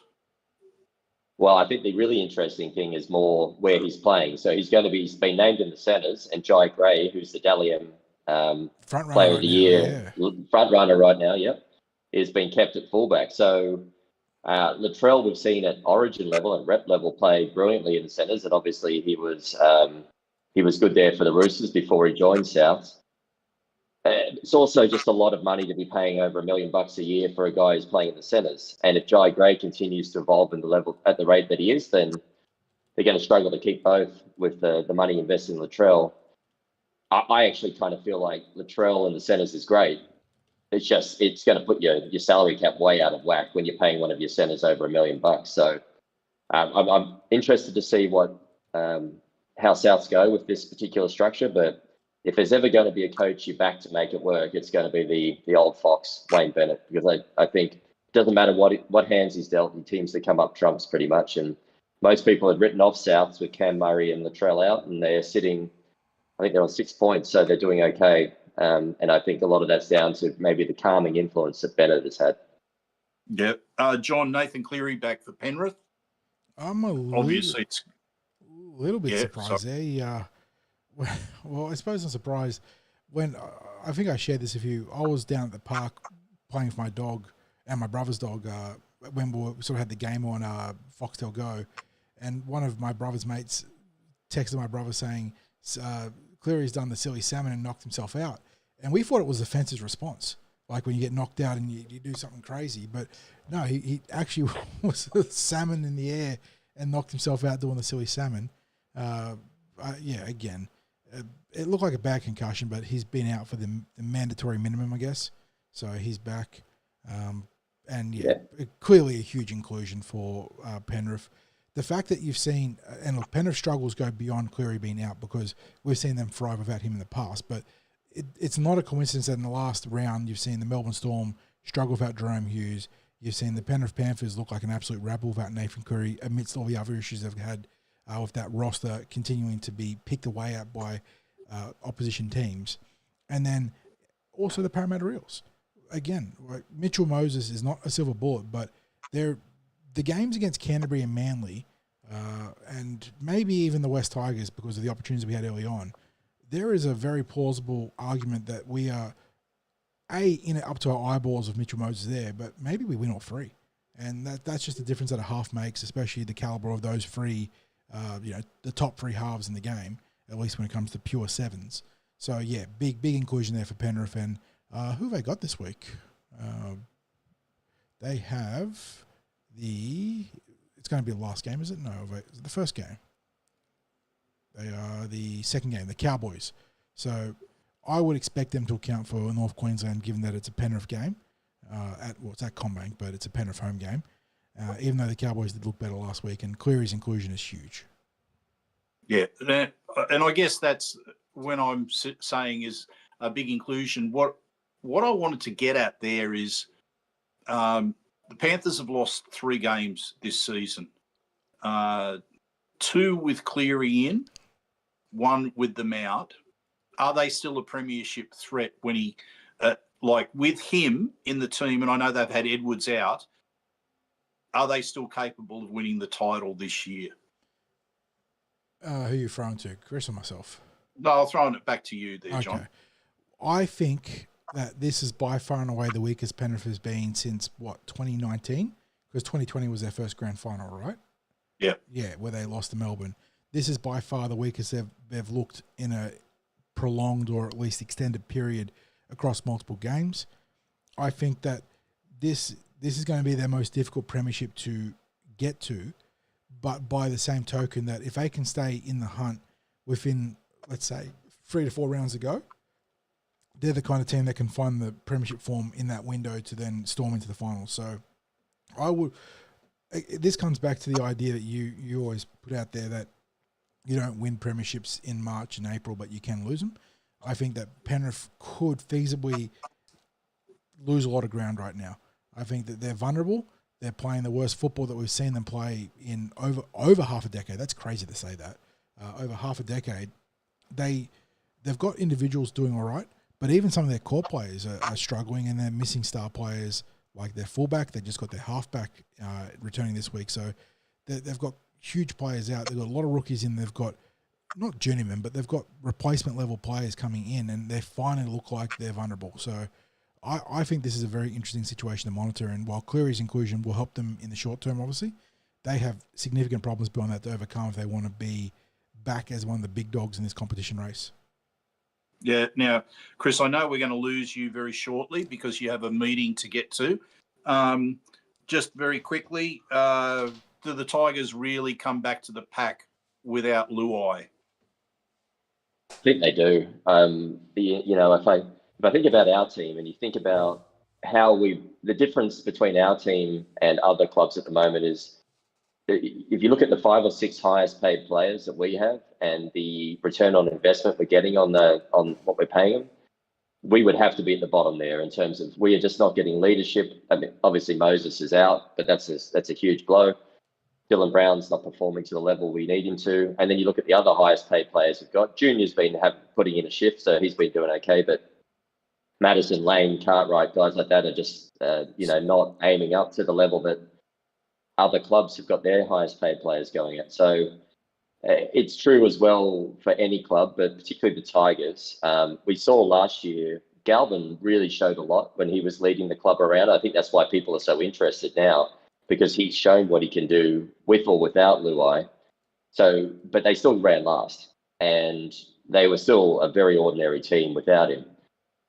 Well, I think the really interesting thing is more where he's playing. So he's been named in the centres, and Jai Gray, who's the Dalian Player of the Year, front runner right now, is being kept at fullback. So Latrell, we've seen at origin level and rep level, play brilliantly in the centres, and obviously he was good there for the Roosters before he joined South. It's also just a lot of money to be paying over $1 million a year for a guy who's playing in the centres. And if Jai Gray continues to evolve in the level at the rate that he is, then they're going to struggle to keep both with the money invested in Latrell. I actually kind of feel like Latrell in the centres is great. It's going to put your salary cap way out of whack when you're paying one of your centres over $1 million. So I'm interested to see how Souths go with this particular structure. But if there's ever going to be a coach you back to make it work, it's going to be the old fox, Wayne Bennett, because I think doesn't matter what hands he's dealt, the teams that come up trumps pretty much. And most people had written off Souths with Cam Murray and Latrell out, and they're sitting, I think they're on 6 points, so they're doing okay. And I think a lot of that's down to maybe the calming influence that Bennett has had. Yeah. John, Nathan Cleary back for Penrith. I'm Obviously, it's little bit surprised there. Well, I suppose I'm surprised when I think I shared this with you. I was down at the park playing with my dog and my brother's dog when we sort of had the game on Foxtel Go, and one of my brother's mates texted my brother saying Cleary's done the silly salmon and knocked himself out, and we thought it was the fence's response, like when you get knocked out and you do something crazy, but no, he actually was a salmon in the air and knocked himself out doing the silly salmon. Again, it looked like a bad concussion, but he's been out for the mandatory minimum, I guess. So he's back. Clearly a huge inclusion for Penrith. The fact that you've seen, and look, Penrith struggles go beyond Cleary being out because we've seen them thrive without him in the past, but it's not a coincidence that in the last round you've seen the Melbourne Storm struggle without Jerome Hughes. You've seen the Penrith Panthers look like an absolute rabble without Nathan Cleary amidst all the other issues they've had with that roster continuing to be picked away at by opposition teams. And then also the Parramatta Eels. Again, Mitchell Moses is not a silver bullet, but the games against Canterbury and Manly, and maybe even the West Tigers because of the opportunities we had early on, there is a very plausible argument that we are, in it up to our eyeballs of Mitchell Moses there, but maybe we win all three. And that's just the difference that a half makes, especially the caliber of those three, the top three halves in the game, at least when it comes to pure sevens. So, yeah, big inclusion there for Penrith. And who have they got this week? They have it's going to be the last game, is it? No, is it the first game? They are the second game, the Cowboys. So I would expect them to account for North Queensland, given that it's a Penrith game. It's at CommBank, but it's a Penrith home game. Even though the Cowboys did look better last week, and Cleary's inclusion is huge. Yeah, and I guess that's when I'm saying is a big inclusion. What I wanted to get at there is the Panthers have lost 3 games this season. 2 with Cleary in, 1 with them out. Are they still a premiership threat when he, with him in the team, and I know they've had Edwards out, are they still capable of winning the title this year? Who are you throwing to, Chris or myself? No, I'm throwing it back to you there, John. Okay. I think that this is by far and away the weakest Penrith has been since, 2019? Because 2020 was their first grand final, right? Yeah. Yeah, where they lost to Melbourne. This is by far the weakest they've looked in a prolonged or at least extended period across multiple games. I think that this is going to be their most difficult premiership to get to, but by the same token that if they can stay in the hunt within, let's say, 3 to 4 rounds to go, they're the kind of team that can find the premiership form in that window to then storm into the finals. So this comes back to the idea that you always put out there that you don't win premierships in March and April, but you can lose them. I think that Penrith could feasibly lose a lot of ground right now. I think that they're vulnerable. They're playing the worst football that we've seen them play in over half a decade. That's crazy to say that. Over half a decade. They've got individuals doing all right, but even some of their core players are struggling, and they're missing star players like their fullback. They just got their halfback returning this week. So they've got huge players out. They've got a lot of rookies in. They've got not journeymen, but they've got replacement level players coming in, and they finally look like they're vulnerable. So I think this is a very interesting situation to monitor. And while Cleary's inclusion will help them in the short term, obviously, they have significant problems beyond that to overcome if they want to be back as one of the big dogs in this competition race. Yeah. Now, Chris, I know we're going to lose you very shortly because you have a meeting to get to. Just very quickly, do the Tigers really come back to the pack without Luai? I think they do. If I think about our team and you think about the difference between our team and other clubs at the moment is, if you look at the 5 or 6 highest paid players that we have and the return on investment we're getting on what we're paying them, we would have to be at the bottom there in terms of we are just not getting leadership. I mean, obviously Moses is out, but that's a huge blow. Dylan Brown's not performing to the level we need him to. And then you look at the other highest paid players we've got. Junior's been putting in a shift, so he's been doing okay. But Madison, Lane, Cartwright, guys like that are just, not aiming up to the level that other clubs have got their highest paid players going at. So it's true as well for any club, but particularly the Tigers. We saw last year, Galvin really showed a lot when he was leading the club around. I think that's why people are so interested now, because he's shown what he can do with or without Luai. So, but they still ran last, and they were still a very ordinary team without him.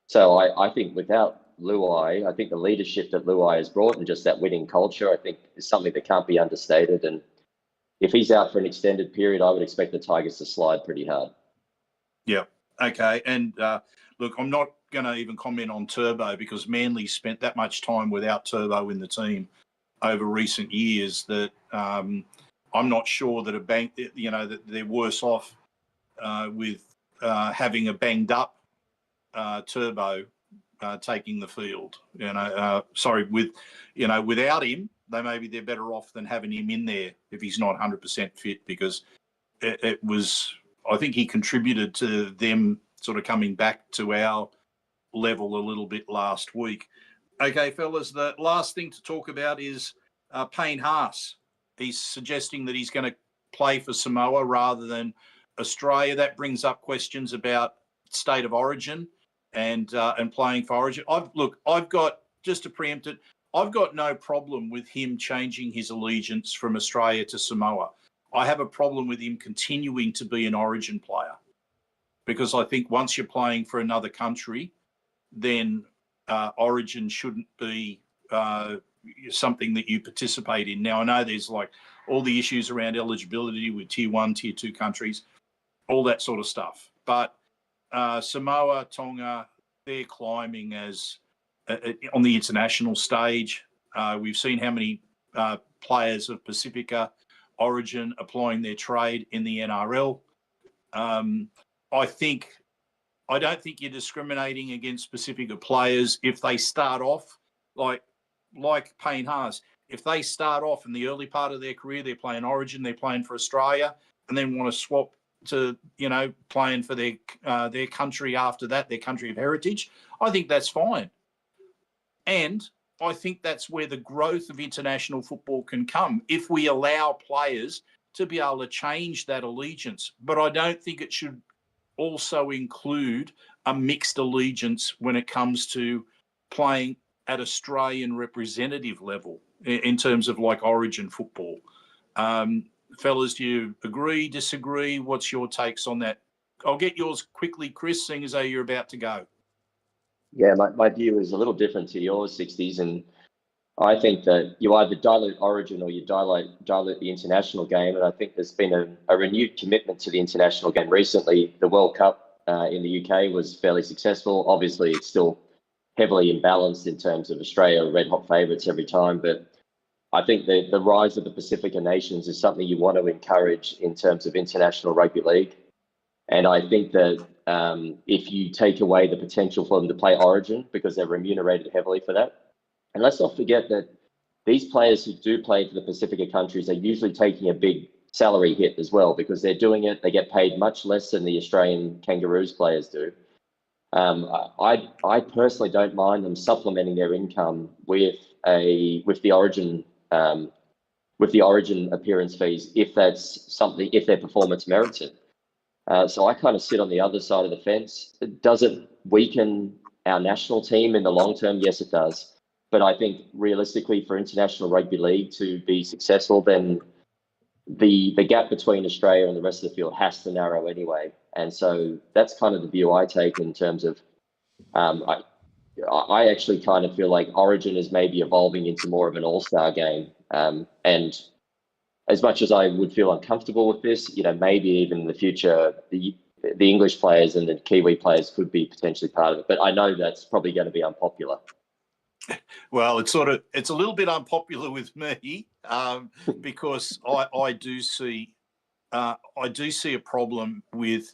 So I think without Luai, I think the leadership that Luai has brought and just that winning culture, I think is something that can't be understated. And if he's out for an extended period, I would expect the Tigers to slide pretty hard. Yeah. Okay. And look, I'm not going to even comment on Turbo because Manly spent that much time without Turbo in the team over recent years that I'm not sure that that they're worse off with having a banged up Turbo taking the field. Without him, they're better off than having him in there if he's not 100% fit, because it was, I think he contributed to them sort of coming back to our level a little bit last week. Okay, fellas, the last thing to talk about is Payne Haas. He's suggesting that he's going to play for Samoa rather than Australia. That brings up questions about state of origin and playing for Origin. I've got, just to preempt it, I've got no problem with him changing his allegiance from Australia to Samoa. I have a problem with him continuing to be an Origin player, because I think once you're playing for another country, then Origin shouldn't be something that you participate in. Now, I know there's like all the issues around eligibility with tier 1, tier 2 countries, all that sort of stuff. But Samoa, Tonga, they're climbing as on the international stage. We've seen how many players of Pacifica Origin applying their trade in the NRL. I don't think you're discriminating against Pacifica players if they start off like Payne Haas. If they start off in the early part of their career, they're playing Origin, they're playing for Australia, and then want to swap to, playing for their country after that, their country of heritage, I think that's fine. And I think that's where the growth of international football can come, if we allow players to be able to change that allegiance. But I don't think it should also include a mixed allegiance when it comes to playing at Australian representative level in terms of like Origin football. Fellas, do you agree, disagree? What's your takes on that? I'll get yours quickly, Chris, seeing as though you're about to go. Yeah, my view is a little different to yours, 60s, and I think that you either dilute Origin or you dilute the international game, and I think there's been a renewed commitment to the international game recently. The World Cup in the UK was fairly successful. Obviously, it's still heavily imbalanced in terms of Australia red-hot favourites every time, but I think the rise of the Pacifica nations is something you want to encourage in terms of international rugby league. And I think that if you take away the potential for them to play Origin, because they're remunerated heavily for that, and let's not forget that these players who do play for the Pacifica countries are usually taking a big salary hit as well, because they're doing it. They get paid much less than the Australian Kangaroos players do. I personally don't mind them supplementing their income with the Origin appearance fees if that's something, if their performance merits it. So I kind of sit on the other side of the fence. Does it weaken our national team in the long term? Yes, it does. But I think realistically, for international rugby league to be successful, then the gap between Australia and the rest of the field has to narrow anyway. And so that's kind of the view I take in terms of, I actually kind of feel like Origin is maybe evolving into more of an all-star game. And as much as I would feel uncomfortable with this, maybe even in the future, the English players and the Kiwi players could be potentially part of it. But I know that's probably going to be unpopular. Well, it's a little bit unpopular with me because I do see a problem with,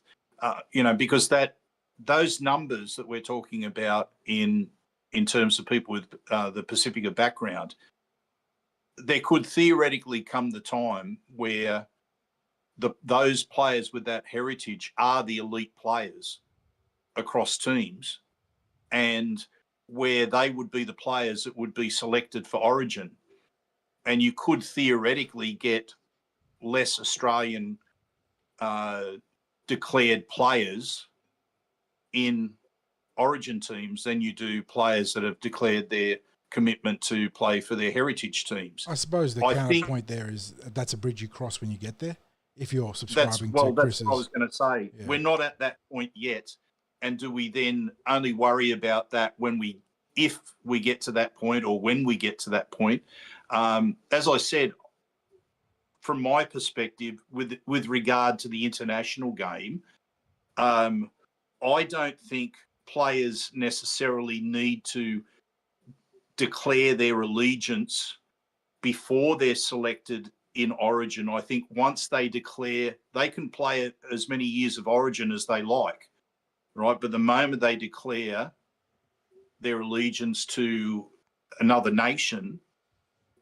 because that those numbers that we're talking about in terms of people with the Pacifica background, there could theoretically come the time where those players with that heritage are the elite players across teams, and where they would be the players that would be selected for Origin. And you could theoretically get less Australian declared players in Origin teams than you do players that have declared their commitment to play for their heritage teams. I suppose the counterpoint there is that's a bridge you cross when you get there. If you're subscribing to Chris's... That's what I was going to say. Yeah. We're not at that point yet. And do we then only worry about that if we get to that point, or when we get to that point? As I said, from my perspective, with regard to the international game, I don't think players necessarily need to declare their allegiance before they're selected in Origin. I think once they declare, they can play as many years of Origin as they like, right? But the moment they declare their allegiance to another nation,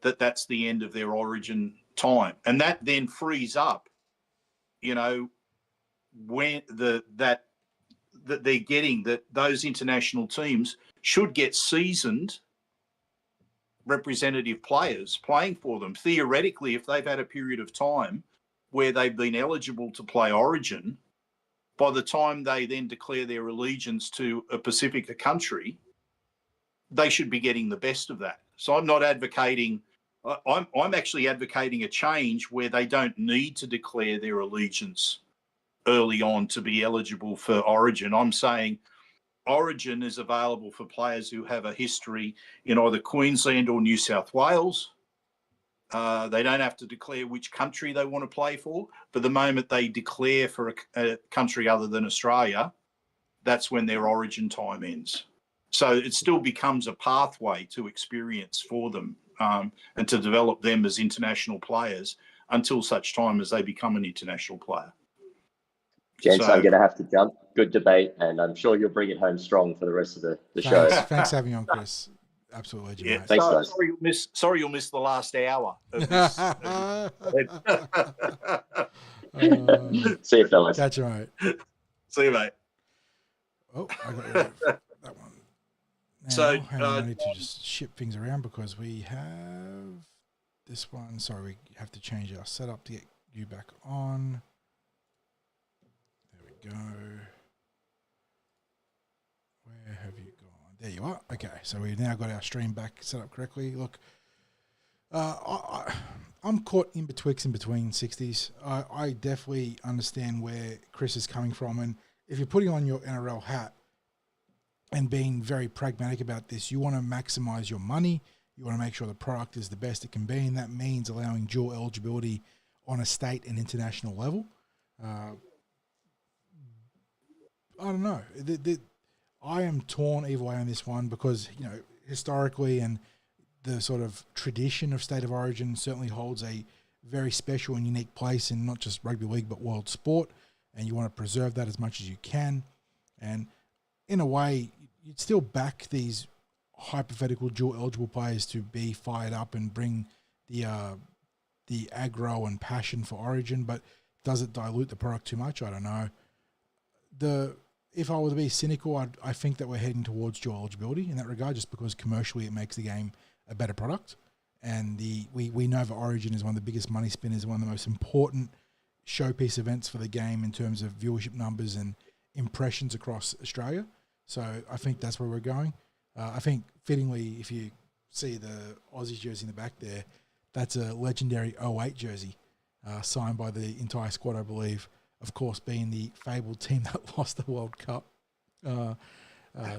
that's the end of their Origin time. And that then frees up, when that they're getting, that those international teams should get seasoned representative players playing for them. Theoretically, if they've had a period of time where they've been eligible to play Origin, by the time they then declare their allegiance to a Pacifica country, they should be getting the best of that. So I'm not advocating, I'm actually advocating a change where they don't need to declare their allegiance early on to be eligible for Origin. I'm saying Origin is available for players who have a history in either Queensland or New South Wales. They don't have to declare which country they want to play for, but the moment they declare for a country other than Australia, that's when their Origin time ends. So it still becomes a pathway to experience for them, and to develop them as international players until such time as they become an international player. Gents, I'm going to have to jump. Good debate, and I'm sure you'll bring it home strong for the rest of the show. Thanks for having me on, Chris. Absolutely. Yeah, mate. Thanks, guys. Sorry you'll miss the last hour of this. See you, fellas. Catch you, mate. See you, mate. Oh, I got rid of that one. Now, So, I need to just ship things around because we have this one. Sorry, we have to change our setup to get you back on. There we go. Where have you gone? There you are. Okay, so we've now got our stream back set up correctly. Look, I'm caught in betwixt and between 60s. I definitely understand where Chris is coming from, and if you're putting on your NRL hat and being very pragmatic about this, you want to maximize your money. You want to make sure the product is the best it can be, and that means allowing dual eligibility on a state and international level. I don't know. I am torn either way on this one because, historically and the sort of tradition of State of Origin certainly holds a very special and unique place in not just rugby league but world sport, and you want to preserve that as much as you can. And in a way, you'd still back these hypothetical dual eligible players to be fired up and bring the aggro and passion for Origin, but does it dilute the product too much? I don't know. If I were to be cynical, I think that we're heading towards dual eligibility in that regard, just because commercially it makes the game a better product. And we know that Origin is one of the biggest money spinners, one of the most important showpiece events for the game in terms of viewership numbers and impressions across Australia. So I think that's where we're going. I think fittingly, if you see the Aussies jersey in the back there, that's a legendary 08 jersey signed by the entire squad, I believe. Of course, being the fabled team that lost the World Cup.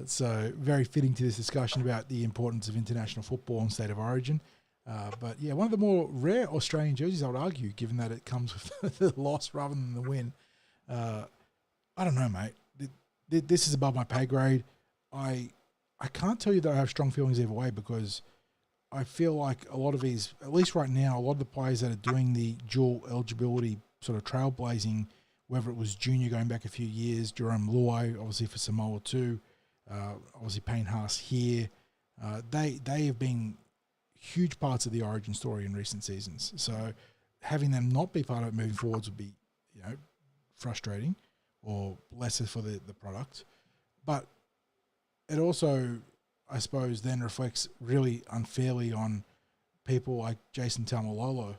So very fitting to this discussion about the importance of international football and State of Origin. But yeah, one of the more rare Australian jerseys, I would argue, given that it comes with the loss rather than the win. I don't know, mate. This is above my pay grade. I can't tell you that I have strong feelings either way, because I feel like a lot of these, at least right now, a lot of the players that are doing the dual eligibility sort of trailblazing whether it was Junior going back a few years, Jerome Luai, obviously for Samoa too, obviously Payne Haas here. They have been huge parts of the Origin story in recent seasons. So having them not be part of it moving forwards would be, frustrating or lesser for the product. But it also, I suppose, then reflects really unfairly on people like Jason Taumalolo,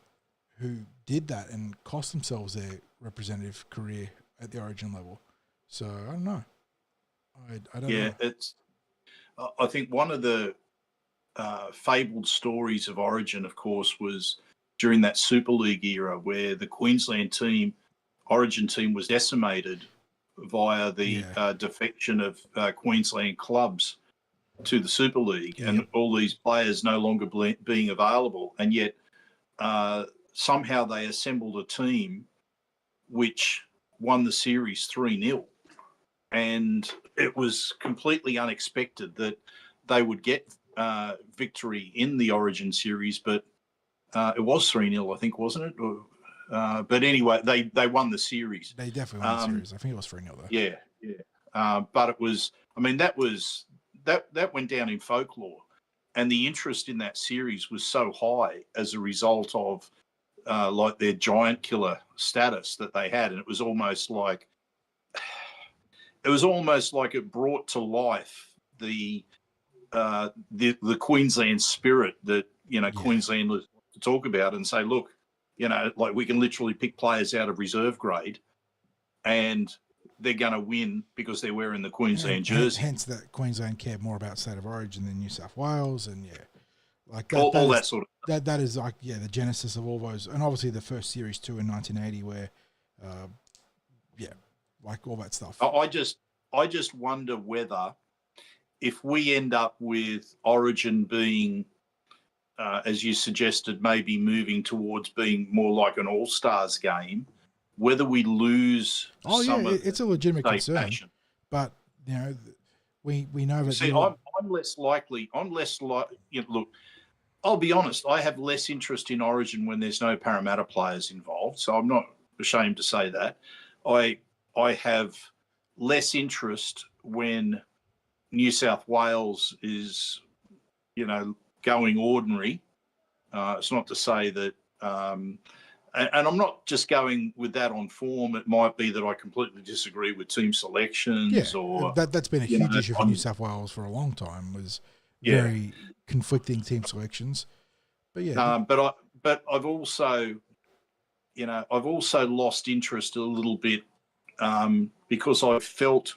who did that and cost themselves their representative career at the Origin level. So I don't know. I don't know. Yeah, I think one of the fabled stories of Origin, of course, was during that Super League era where the Queensland Origin team was decimated via the defection of Queensland clubs to the Super League, and all these players no longer being available. And yet somehow they assembled a team which won the series 3-0. And it was completely unexpected that they would get victory in the Origin series, but it was 3-0, I think, wasn't it? But anyway, they won the series. They definitely won the series. I think it was 3-0 though. Yeah. But it was, that went down in folklore. And the interest in that series was so high as a result of like their giant killer status that they had. And it was almost like it brought to life the Queensland spirit that, Queenslanders talk about and say, look, like we can literally pick players out of reserve grade and they're going to win because they're wearing the Queensland jersey. Hence that Queensland cared more about State of Origin than New South Wales, and like that, all that sort of stuff. That is like the genesis of all those, and obviously the first series too in 1980, where like all that stuff. I just wonder whether if we end up with Origin being, as you suggested, maybe moving towards being more like an All-Stars game, whether we lose some of it's a legitimate concern. passion. But we know that. See, I'm less likely. Look, I'll be honest. I have less interest in Origin when there's no Parramatta players involved. So I'm not ashamed to say that. I have less interest when New South Wales is, going ordinary. It's not to say that. And I'm not just going with that on form. It might be that I completely disagree with team selections, or that's been a huge issue for New South Wales for a long time. Was very conflicting team selections. But but I've also, I've also lost interest a little bit because I felt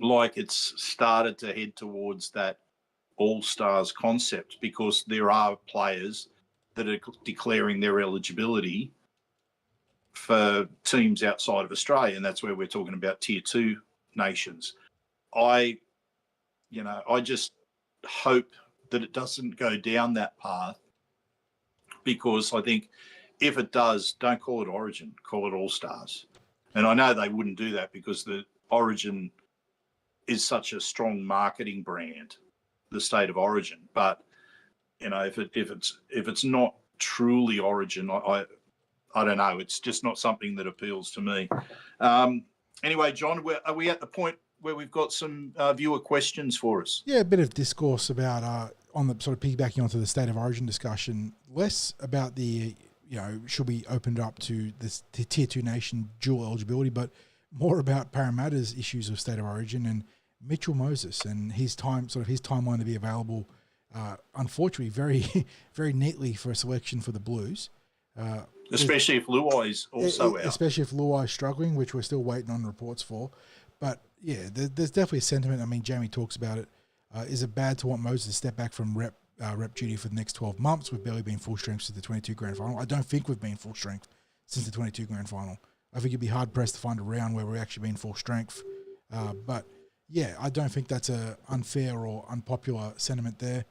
like it's started to head towards that All-Stars concept, because there are players that are declaring their eligibility for teams outside of Australia, and that's where we're talking about tier 2 nations. I just hope that it doesn't go down that path, because I think if it does, don't call it Origin, call it All-Stars. And I know they wouldn't do that because the Origin is such a strong marketing brand, the State of Origin. But if it's not truly Origin, I don't know. It's just not something that appeals to me. Anyway, John, are we at the point where we've got some viewer questions for us? Yeah, a bit of discourse about on the sort of piggybacking onto the State of Origin discussion, less about the should we open it up to this tier 2 nation dual eligibility, but more about Parramatta's issues of State of Origin and Mitchell Moses and his timeline to be available. Unfortunately, very, very neatly for a selection for the Blues. Especially if Luai is also out. Especially if Luai is struggling, which we're still waiting on reports for. But, there's definitely a sentiment. I mean, Jamie talks about it. Is it bad to want Moses to step back from rep duty for the next 12 months? We've barely been full strength since the 22 grand final. I don't think we've been full strength since the 22 grand final. I think you'd be hard-pressed to find a round where we're actually been full strength. But, I don't think that's a unfair or unpopular sentiment there.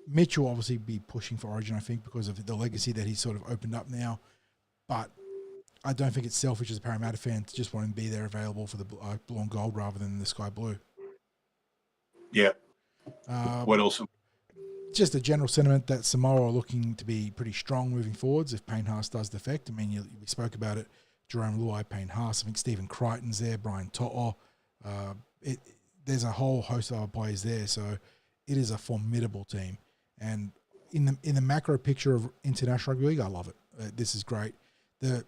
Mitch will obviously be pushing for Origin, I think, because of the legacy that he's sort of opened up now. But I don't think it's selfish as a Parramatta fan to just want him to be there available for the blue and gold rather than the sky blue. Yeah. What else? Just a general sentiment that Samoa are looking to be pretty strong moving forwards if Payne Haas does defect. I mean, we spoke about it Jerome Luai, Payne Haas. I think Stephen Crichton's there, Brian To'o. There's a whole host of other players there, so it is a formidable team. And in the macro picture of international rugby league, I love it. This is great. The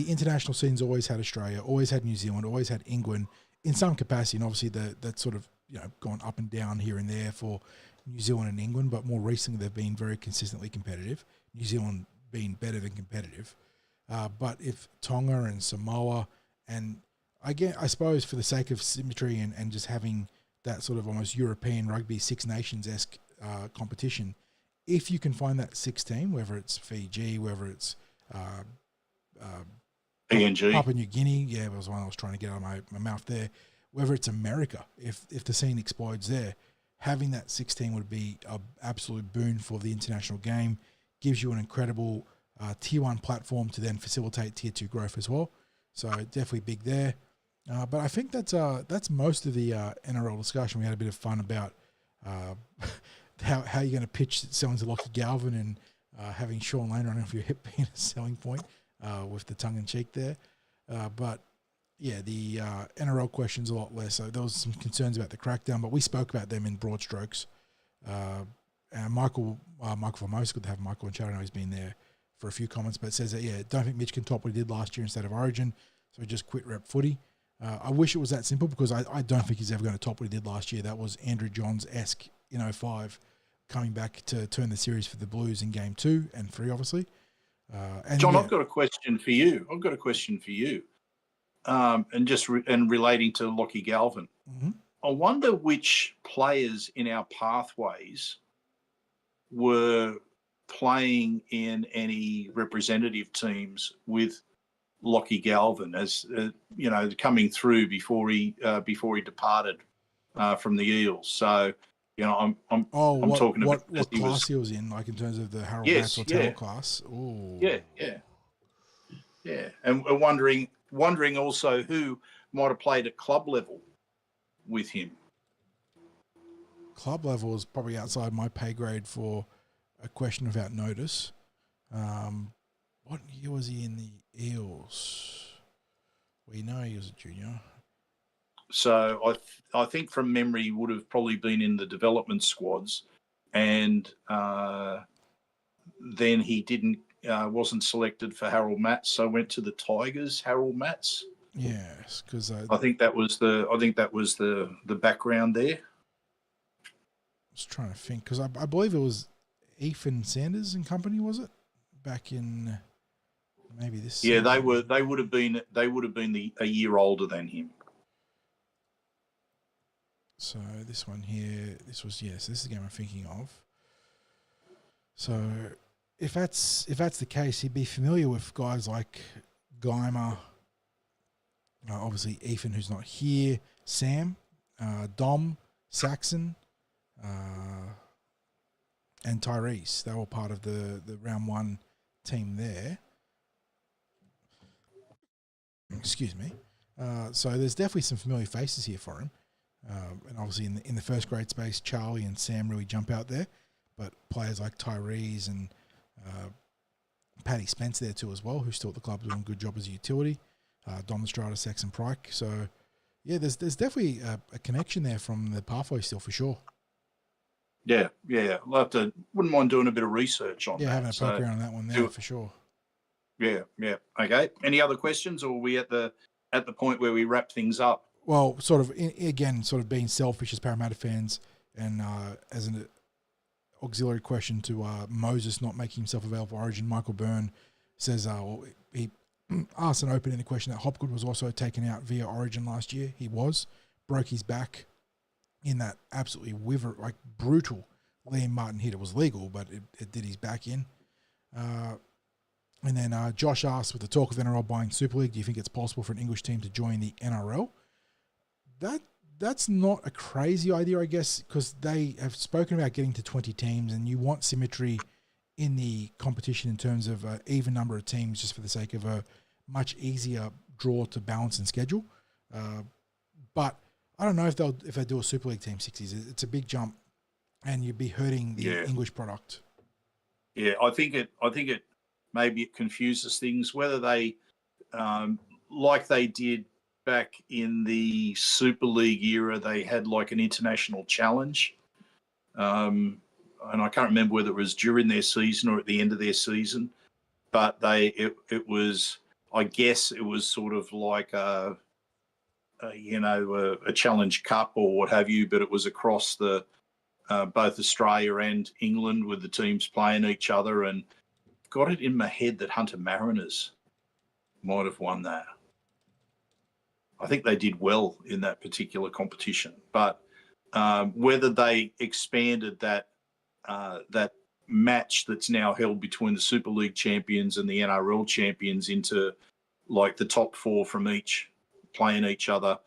international scene's always had Australia, always had New Zealand, always had England in some capacity, and obviously that's sort of gone up and down here and there for New Zealand and England, but more recently they've been very consistently competitive. New Zealand being better than competitive. But if Tonga and Samoa, and I suppose for the sake of symmetry and just having that sort of almost European rugby Six Nations-esque competition, if you can find that sixth team, whether it's Fiji, whether it's PNG, Papua New Guinea, yeah, that was one I was trying to get out of my mouth there, whether it's America, if the scene explodes there, having that 16 would be an absolute boon for the international game, gives you an incredible Tier 1 platform to then facilitate Tier 2 growth as well. So definitely big there. But I think that's most of the NRL discussion. We had a bit of fun about how you're going to pitch selling to Lachlan Galvin and having Sean Lane run off your hip being a selling point with the tongue-in-cheek there. But yeah, the NRL questions a lot less. So there was some concerns about the crackdown, but we spoke about them in broad strokes. And Michael Formosa, good to have Michael in chat. I know he's been there for a few comments, but says that, yeah, don't think Mitch can top what he did last year instead of Origin, so he just quit rep footy. I wish it was that simple because I don't think he's ever going to top what he did last year. That was Andrew Johns-esque in 05, coming back to turn the series for the Blues in game 2 and 3, obviously. And John, yeah, I've got a question for you. And relating to Lockie Galvin. Mm-hmm. I wonder which players in our pathways were playing in any representative teams with Lockie Galvin as coming through before he departed from the Eels. So I'm talking about what class he was in, like in terms of the Harold Yes, Matz or yeah. Taylor class. Ooh. Yeah, and wondering also who might have played at club level with him. Club level is probably outside my pay grade for a question without notice. What year was he in the Eels? We know he was a junior. So I think from memory he would have probably been in the development squads, and then he wasn't selected for Harold Matz, so went to the Tigers. Harold Matz. Yes, because I think that was the background there. I was trying to think because I believe it was Ethan Sanders and company, was it? Back in maybe this. Yeah, season. they would have been a year older than him. So this one here, this is the game I'm thinking of. So if that's the case, he'd be familiar with guys like Geimer, obviously Ethan, who's not here, Sam, Dom, Saxon, and Tyrese. They were part of the round 1 team there. Excuse me. So there's definitely some familiar faces here for him. And obviously in the first grade space, Charlie and Sam really jump out there. But players like Tyrese and Paddy Spence there too as well, who's still at the club doing a good job as a utility. Dom Estrada, Saxon Pryke. So, yeah, there's definitely a connection there from the pathway still for sure. Yeah. Wouldn't mind doing a bit of research on that. Yeah, having a poke around on that one there for sure. Yeah. Okay. Any other questions, or are we at the point where we wrap things up? Well, sort of being selfish as Parramatta fans, and as an auxiliary question to Moses not making himself available for Origin, Michael Byrne says he asked an open-ended question that Hopgood was also taken out via Origin last year. He broke his back in that absolutely brutal Liam Martin hit. It was legal, but it did his back in. And then Josh asked, with the talk of NRL buying Super League, do you think it's possible for an English team to join the NRL? That's not a crazy idea, I guess, because they have spoken about getting to 20 teams, and you want symmetry in the competition in terms of an even number of teams, just for the sake of a much easier draw to balance and schedule. But I don't know if they do a Super League team 60s. It's a big jump, and you'd be hurting the English product. Yeah, I think it maybe it confuses things whether they like they did back in the Super League era, they had like an international challenge. And I can't remember whether it was during their season or at the end of their season, but it was, I guess it was sort of like a Challenge Cup or what have you, but it was across the both Australia and England with the teams playing each other. And got it in my head that Hunter Mariners might have won that. I think they did well in that particular competition, but whether they expanded that match that's now held between the Super League champions and the NRL champions into like the top four from each playing each other.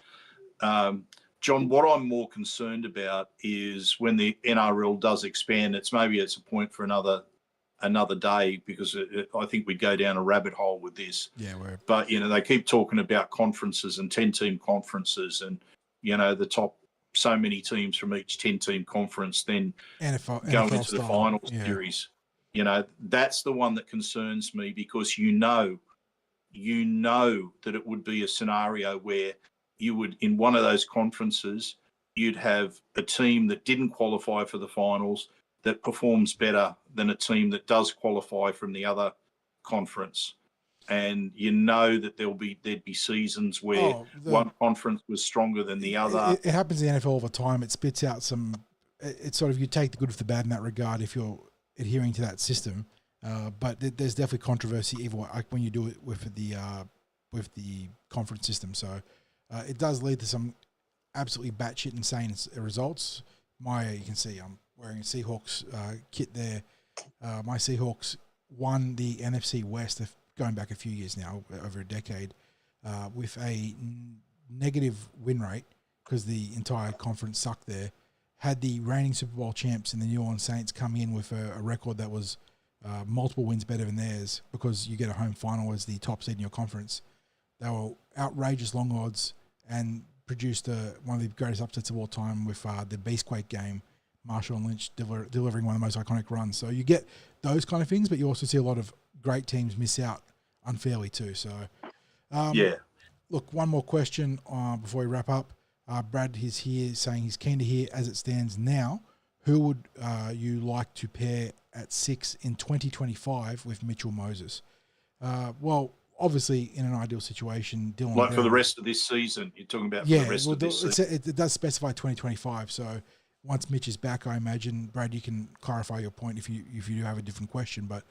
John, what I'm more concerned about is when the NRL does expand, it's a point for another day, because I think we'd go down a rabbit hole with this. Yeah, but they keep talking about conferences and 10-team conferences, and the top so many teams from each 10-team conference then going into the finals series. That's the one that concerns me, because you know that it would be a scenario where you would, in one of those conferences, you'd have a team that didn't qualify for the finals that performs better than a team that does qualify from the other conference. And that there'd be seasons where one conference was stronger than the other. It happens in the NFL all the time. It spits out it's sort of, you take the good with the bad in that regard if you're adhering to that system. But there's definitely controversy either way, like when you do it with the conference system. So it does lead to some absolutely batshit insane results. You can see I'm wearing a Seahawks kit there. My Seahawks won the NFC West going back a few years now, over a decade, with a negative win rate because the entire conference sucked there. Had the reigning Super Bowl champs in the New Orleans Saints come in with a record that was multiple wins better than theirs, because you get a home final as the top seed in your conference. They were outrageous long odds and produced one of the greatest upsets of all time with the Beastquake game, Marshall and Lynch delivering one of the most iconic runs. So you get those kind of things, but you also see a lot of great teams miss out unfairly too. So, Look, one more question before we wrap up. Brad is here saying he's keen to hear, as it stands now, who would you like to pair at 6 in 2025 with Mitchell Moses? Well, obviously, in an ideal situation, Dylan Brown, for the rest of this season, you're talking about for the rest of this season. It does specify 2025, so once Mitch is back, I imagine, Brad, you can clarify your point if you do have a different question, but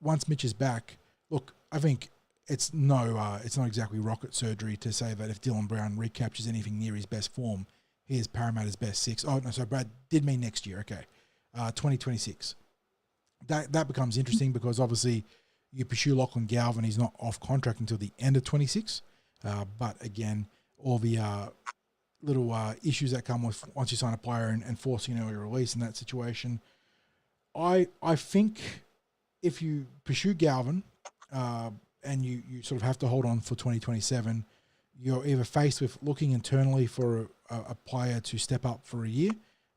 once Mitch is back, look, I think it's not exactly rocket surgery to say that if Dylan Brown recaptures anything near his best form, he is Parramatta's best 6. Oh, no, so Brad did mean next year, okay. 2026. That becomes interesting, because obviously you pursue Lachlan Galvin, he's not off contract until the end of 26. But again, all the little issues that come with once you sign a player and forcing an early release in that situation. I think if you pursue Galvin and you sort of have to hold on for 2027, you're either faced with looking internally for a player to step up for a year,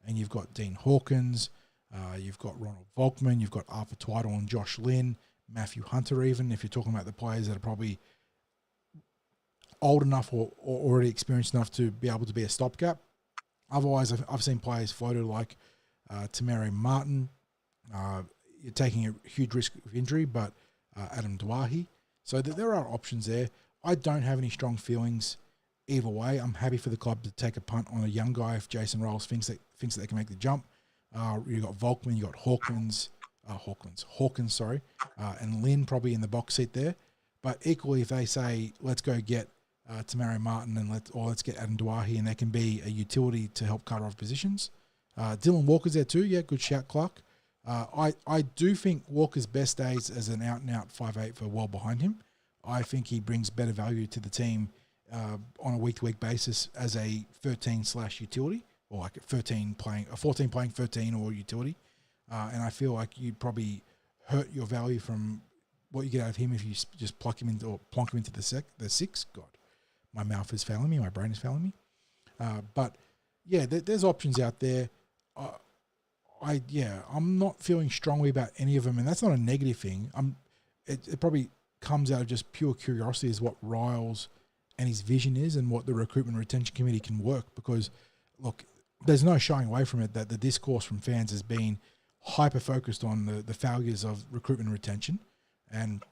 and you've got Dean Hawkins, you've got Ronald Volkman, you've got Arthur Twiddle and Josh Lynn, Matthew Hunter even, if you're talking about the players that are probably old enough or already experienced enough to be able to be a stopgap. Otherwise, I've seen players floated like Tamari Martin. You're taking a huge risk of injury, but Adam Dwahi. So there are options there. I don't have any strong feelings either way. I'm happy for the club to take a punt on a young guy if Jason Rolls thinks that they can make the jump. You got Volkman, you got Hawkins, and Lynn probably in the box seat there. But equally, if they say let's go get Tamari Martin and let's get Adam Dwahi, and they can be a utility to help cut off positions. Dylan Walker's there too. Yeah, good shout, Clark. I do think Walker's best days as an out-and-out 5'8" were well behind him. I think he brings better value to the team on a week-to-week basis as a 13/utility, or like a 14 playing 13 or utility. And I feel like you'd probably hurt your value from what you get out of him if you just plonk him into the 6. God, my mouth is failing me. My brain is failing me. But yeah, there's options out there. I'm not feeling strongly about any of them, and that's not a negative thing. It probably comes out of just pure curiosity is what Ryles and his vision is and what the recruitment and retention committee can work. Because, look, there's no shying away from it that the discourse from fans has been hyper-focused on the failures of recruitment and retention. And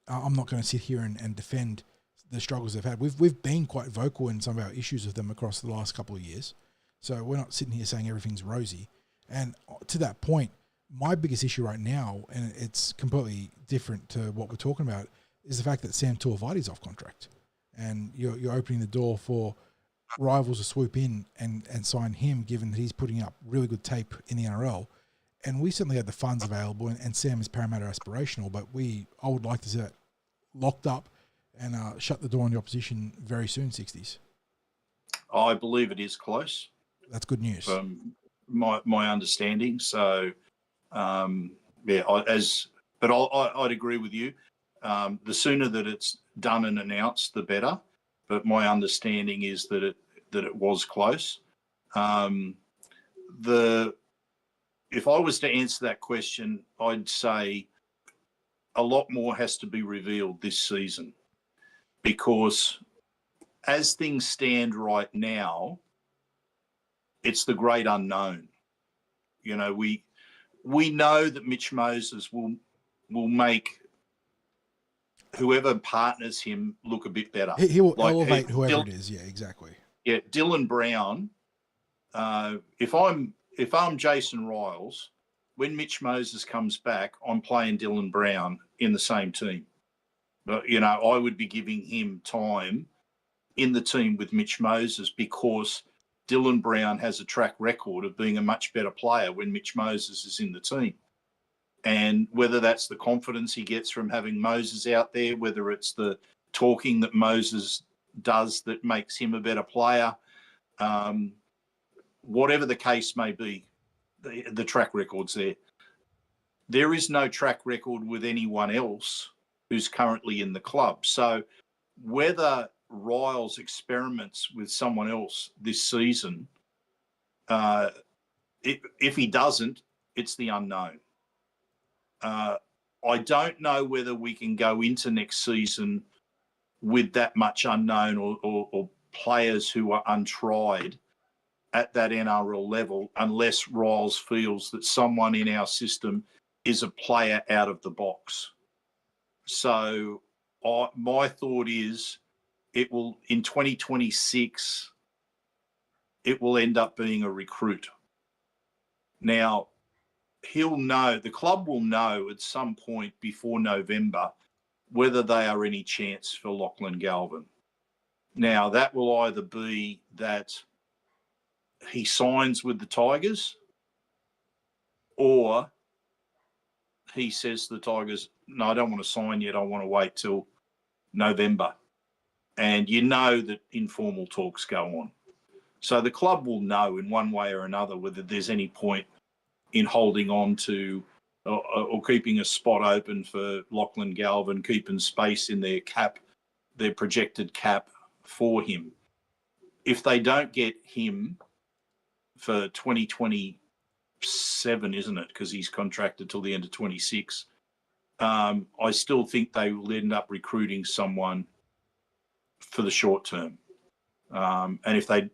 I'm not going to sit here and defend the struggles they've had. We've been quite vocal in some of our issues with them across the last couple of years. So we're not sitting here saying everything's rosy. And to that point, my biggest issue right now, and it's completely different to what we're talking about, is the fact that Sam Tuivasa-Vati's off contract. And you're opening the door for rivals to swoop in and sign him, given that he's putting up really good tape in the NRL. And we certainly had the funds available, and Sam is Parramatta aspirational, but I would like to see that locked up and shut the door on the opposition very soon, 60s. I believe it is close. That's good news. My understanding. So, I'd agree with you. The sooner that it's done and announced, the better. But my understanding is that it was close. If I was to answer that question, I'd say a lot more has to be revealed this season, because as things stand right now, it's the great unknown. You know, we know that Mitch Moses will make whoever partners him look a bit better. He will elevate whoever it is. Yeah, exactly. Yeah, Dylan Brown. If I'm Jason Ryles, when Mitch Moses comes back, I'm playing Dylan Brown in the same team. But, you know, I would be giving him time in the team with Mitch Moses, because Dylan Brown has a track record of being a much better player when Mitch Moses is in the team. And whether that's the confidence he gets from having Moses out there, whether it's the talking that Moses does that makes him a better player, whatever the case may be, the track record's there. There is no track record with anyone else who's currently in the club. So whether Ryles experiments with someone else this season, if he doesn't, it's the unknown. I don't know whether we can go into next season with that much unknown or players who are untried at that NRL level, unless Ryles feels that someone in our system is a player out of the box. So my thought is it will, in 2026, it will end up being a recruit. Now, the club will know at some point before November whether they are any chance for Lachlan Galvin. Now, that will either be that he signs with the Tigers, or he says to the Tigers, no, I don't want to sign yet. I want to wait till November. And you know that informal talks go on. So the club will know in one way or another whether there's any point in holding on to or keeping a spot open for Lachlan Galvin, keeping space in their cap, their projected cap for him. If they don't get him for 2027, isn't it? Because he's contracted till the end of 26. I still think they will end up recruiting someone for the short term. And if they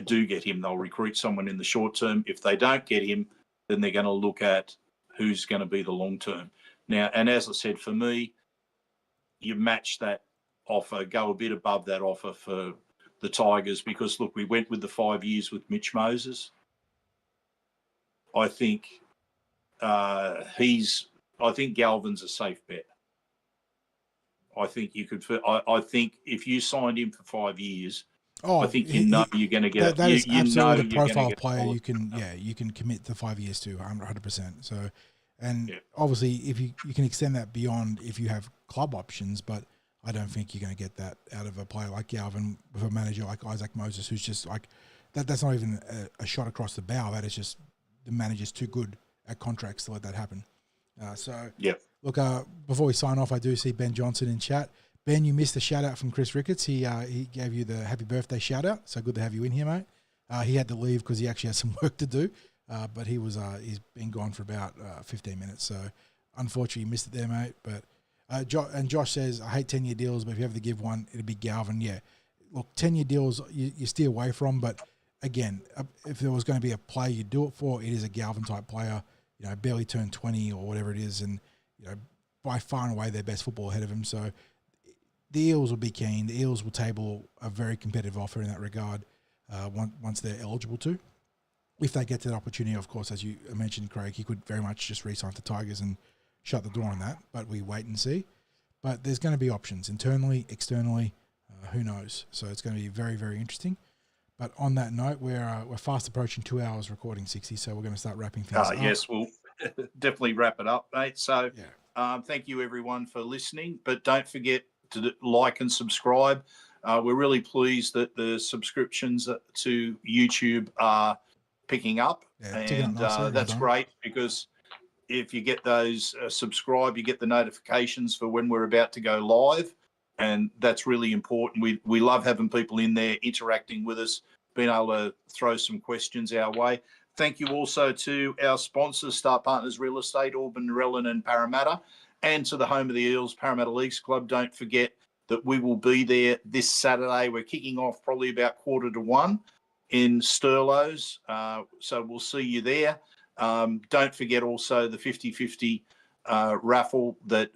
do get him, they'll recruit someone in the short term. If they don't get him, then they're going to look at who's going to be the long term. Now, and as I said, for me, you match that offer, go a bit above that offer for the Tigers, because, look, we went with the 5 years with Mitch Moses. I think Galvin's a safe bet. I think you could. I think if you signed him for 5 years, I think you're going to get. That is absolutely the profile player you can commit to 5 years to 100%. So, and obviously, if you can extend that beyond if you have club options, but I don't think you're going to get that out of a player like Galvin with a manager like Isaac Moses, who's just like that. That's not even a shot across the bow. That is just the manager's too good at contracts to let that happen. Look, before we sign off, I do see Ben Johnson in chat. Ben, you missed a shout out from Chris Ricketts. He gave you the happy birthday shout out. So good to have you in here, mate. He had to leave because he actually had some work to do, but he's been gone for about 15 minutes. So unfortunately missed it there, mate. But Josh says, I hate 10-year deals, but if you have to give one, it'd be Galvin. Yeah, look, 10-year deals you steer away from, but again, if there was going to be a player you'd do it for, it is a Galvin type player. You know, barely turned 20 or whatever it is, and you know, by far and away their best football ahead of him. So the Eels will be keen. The Eels will table a very competitive offer in that regard once they're eligible to. If they get to that opportunity, of course, as you mentioned, Craig, he could very much just re-sign to Tigers and shut the door on that, but we wait and see. But there's going to be options internally, externally, who knows? So it's going to be very, very interesting. But on that note, we're fast approaching 2 hours recording, 60, so we're going to start wrapping things up. Yes, we'll definitely wrap it up, mate. So thank you, everyone, for listening. But don't forget to like and subscribe. We're really pleased that the subscriptions to YouTube are picking up, and that's great, because if you get those subscribe, you get the notifications for when we're about to go live, and that's really important. We love having people in there interacting with us, being able to throw some questions our way. Thank you also to our sponsors, Star Partners Real Estate, Auburn, Narellan and Parramatta, and to the home of the Eels, Parramatta Leagues Club. Don't forget that we will be there this Saturday. We're kicking off probably about 1:45 in Sturlows. So we'll see you there. Don't forget also the 50-50 raffle that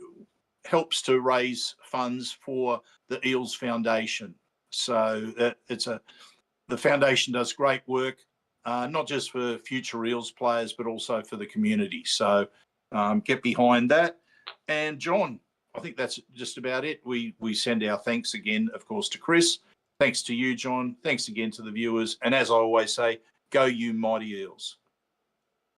helps to raise funds for the Eels Foundation. So the foundation does great work, not just for future Eels players, but also for the community. So get behind that. And John, I think that's just about it. We send our thanks again, of course, to Chris. Thanks to you, John. Thanks again to the viewers. And as I always say, go you mighty Eels.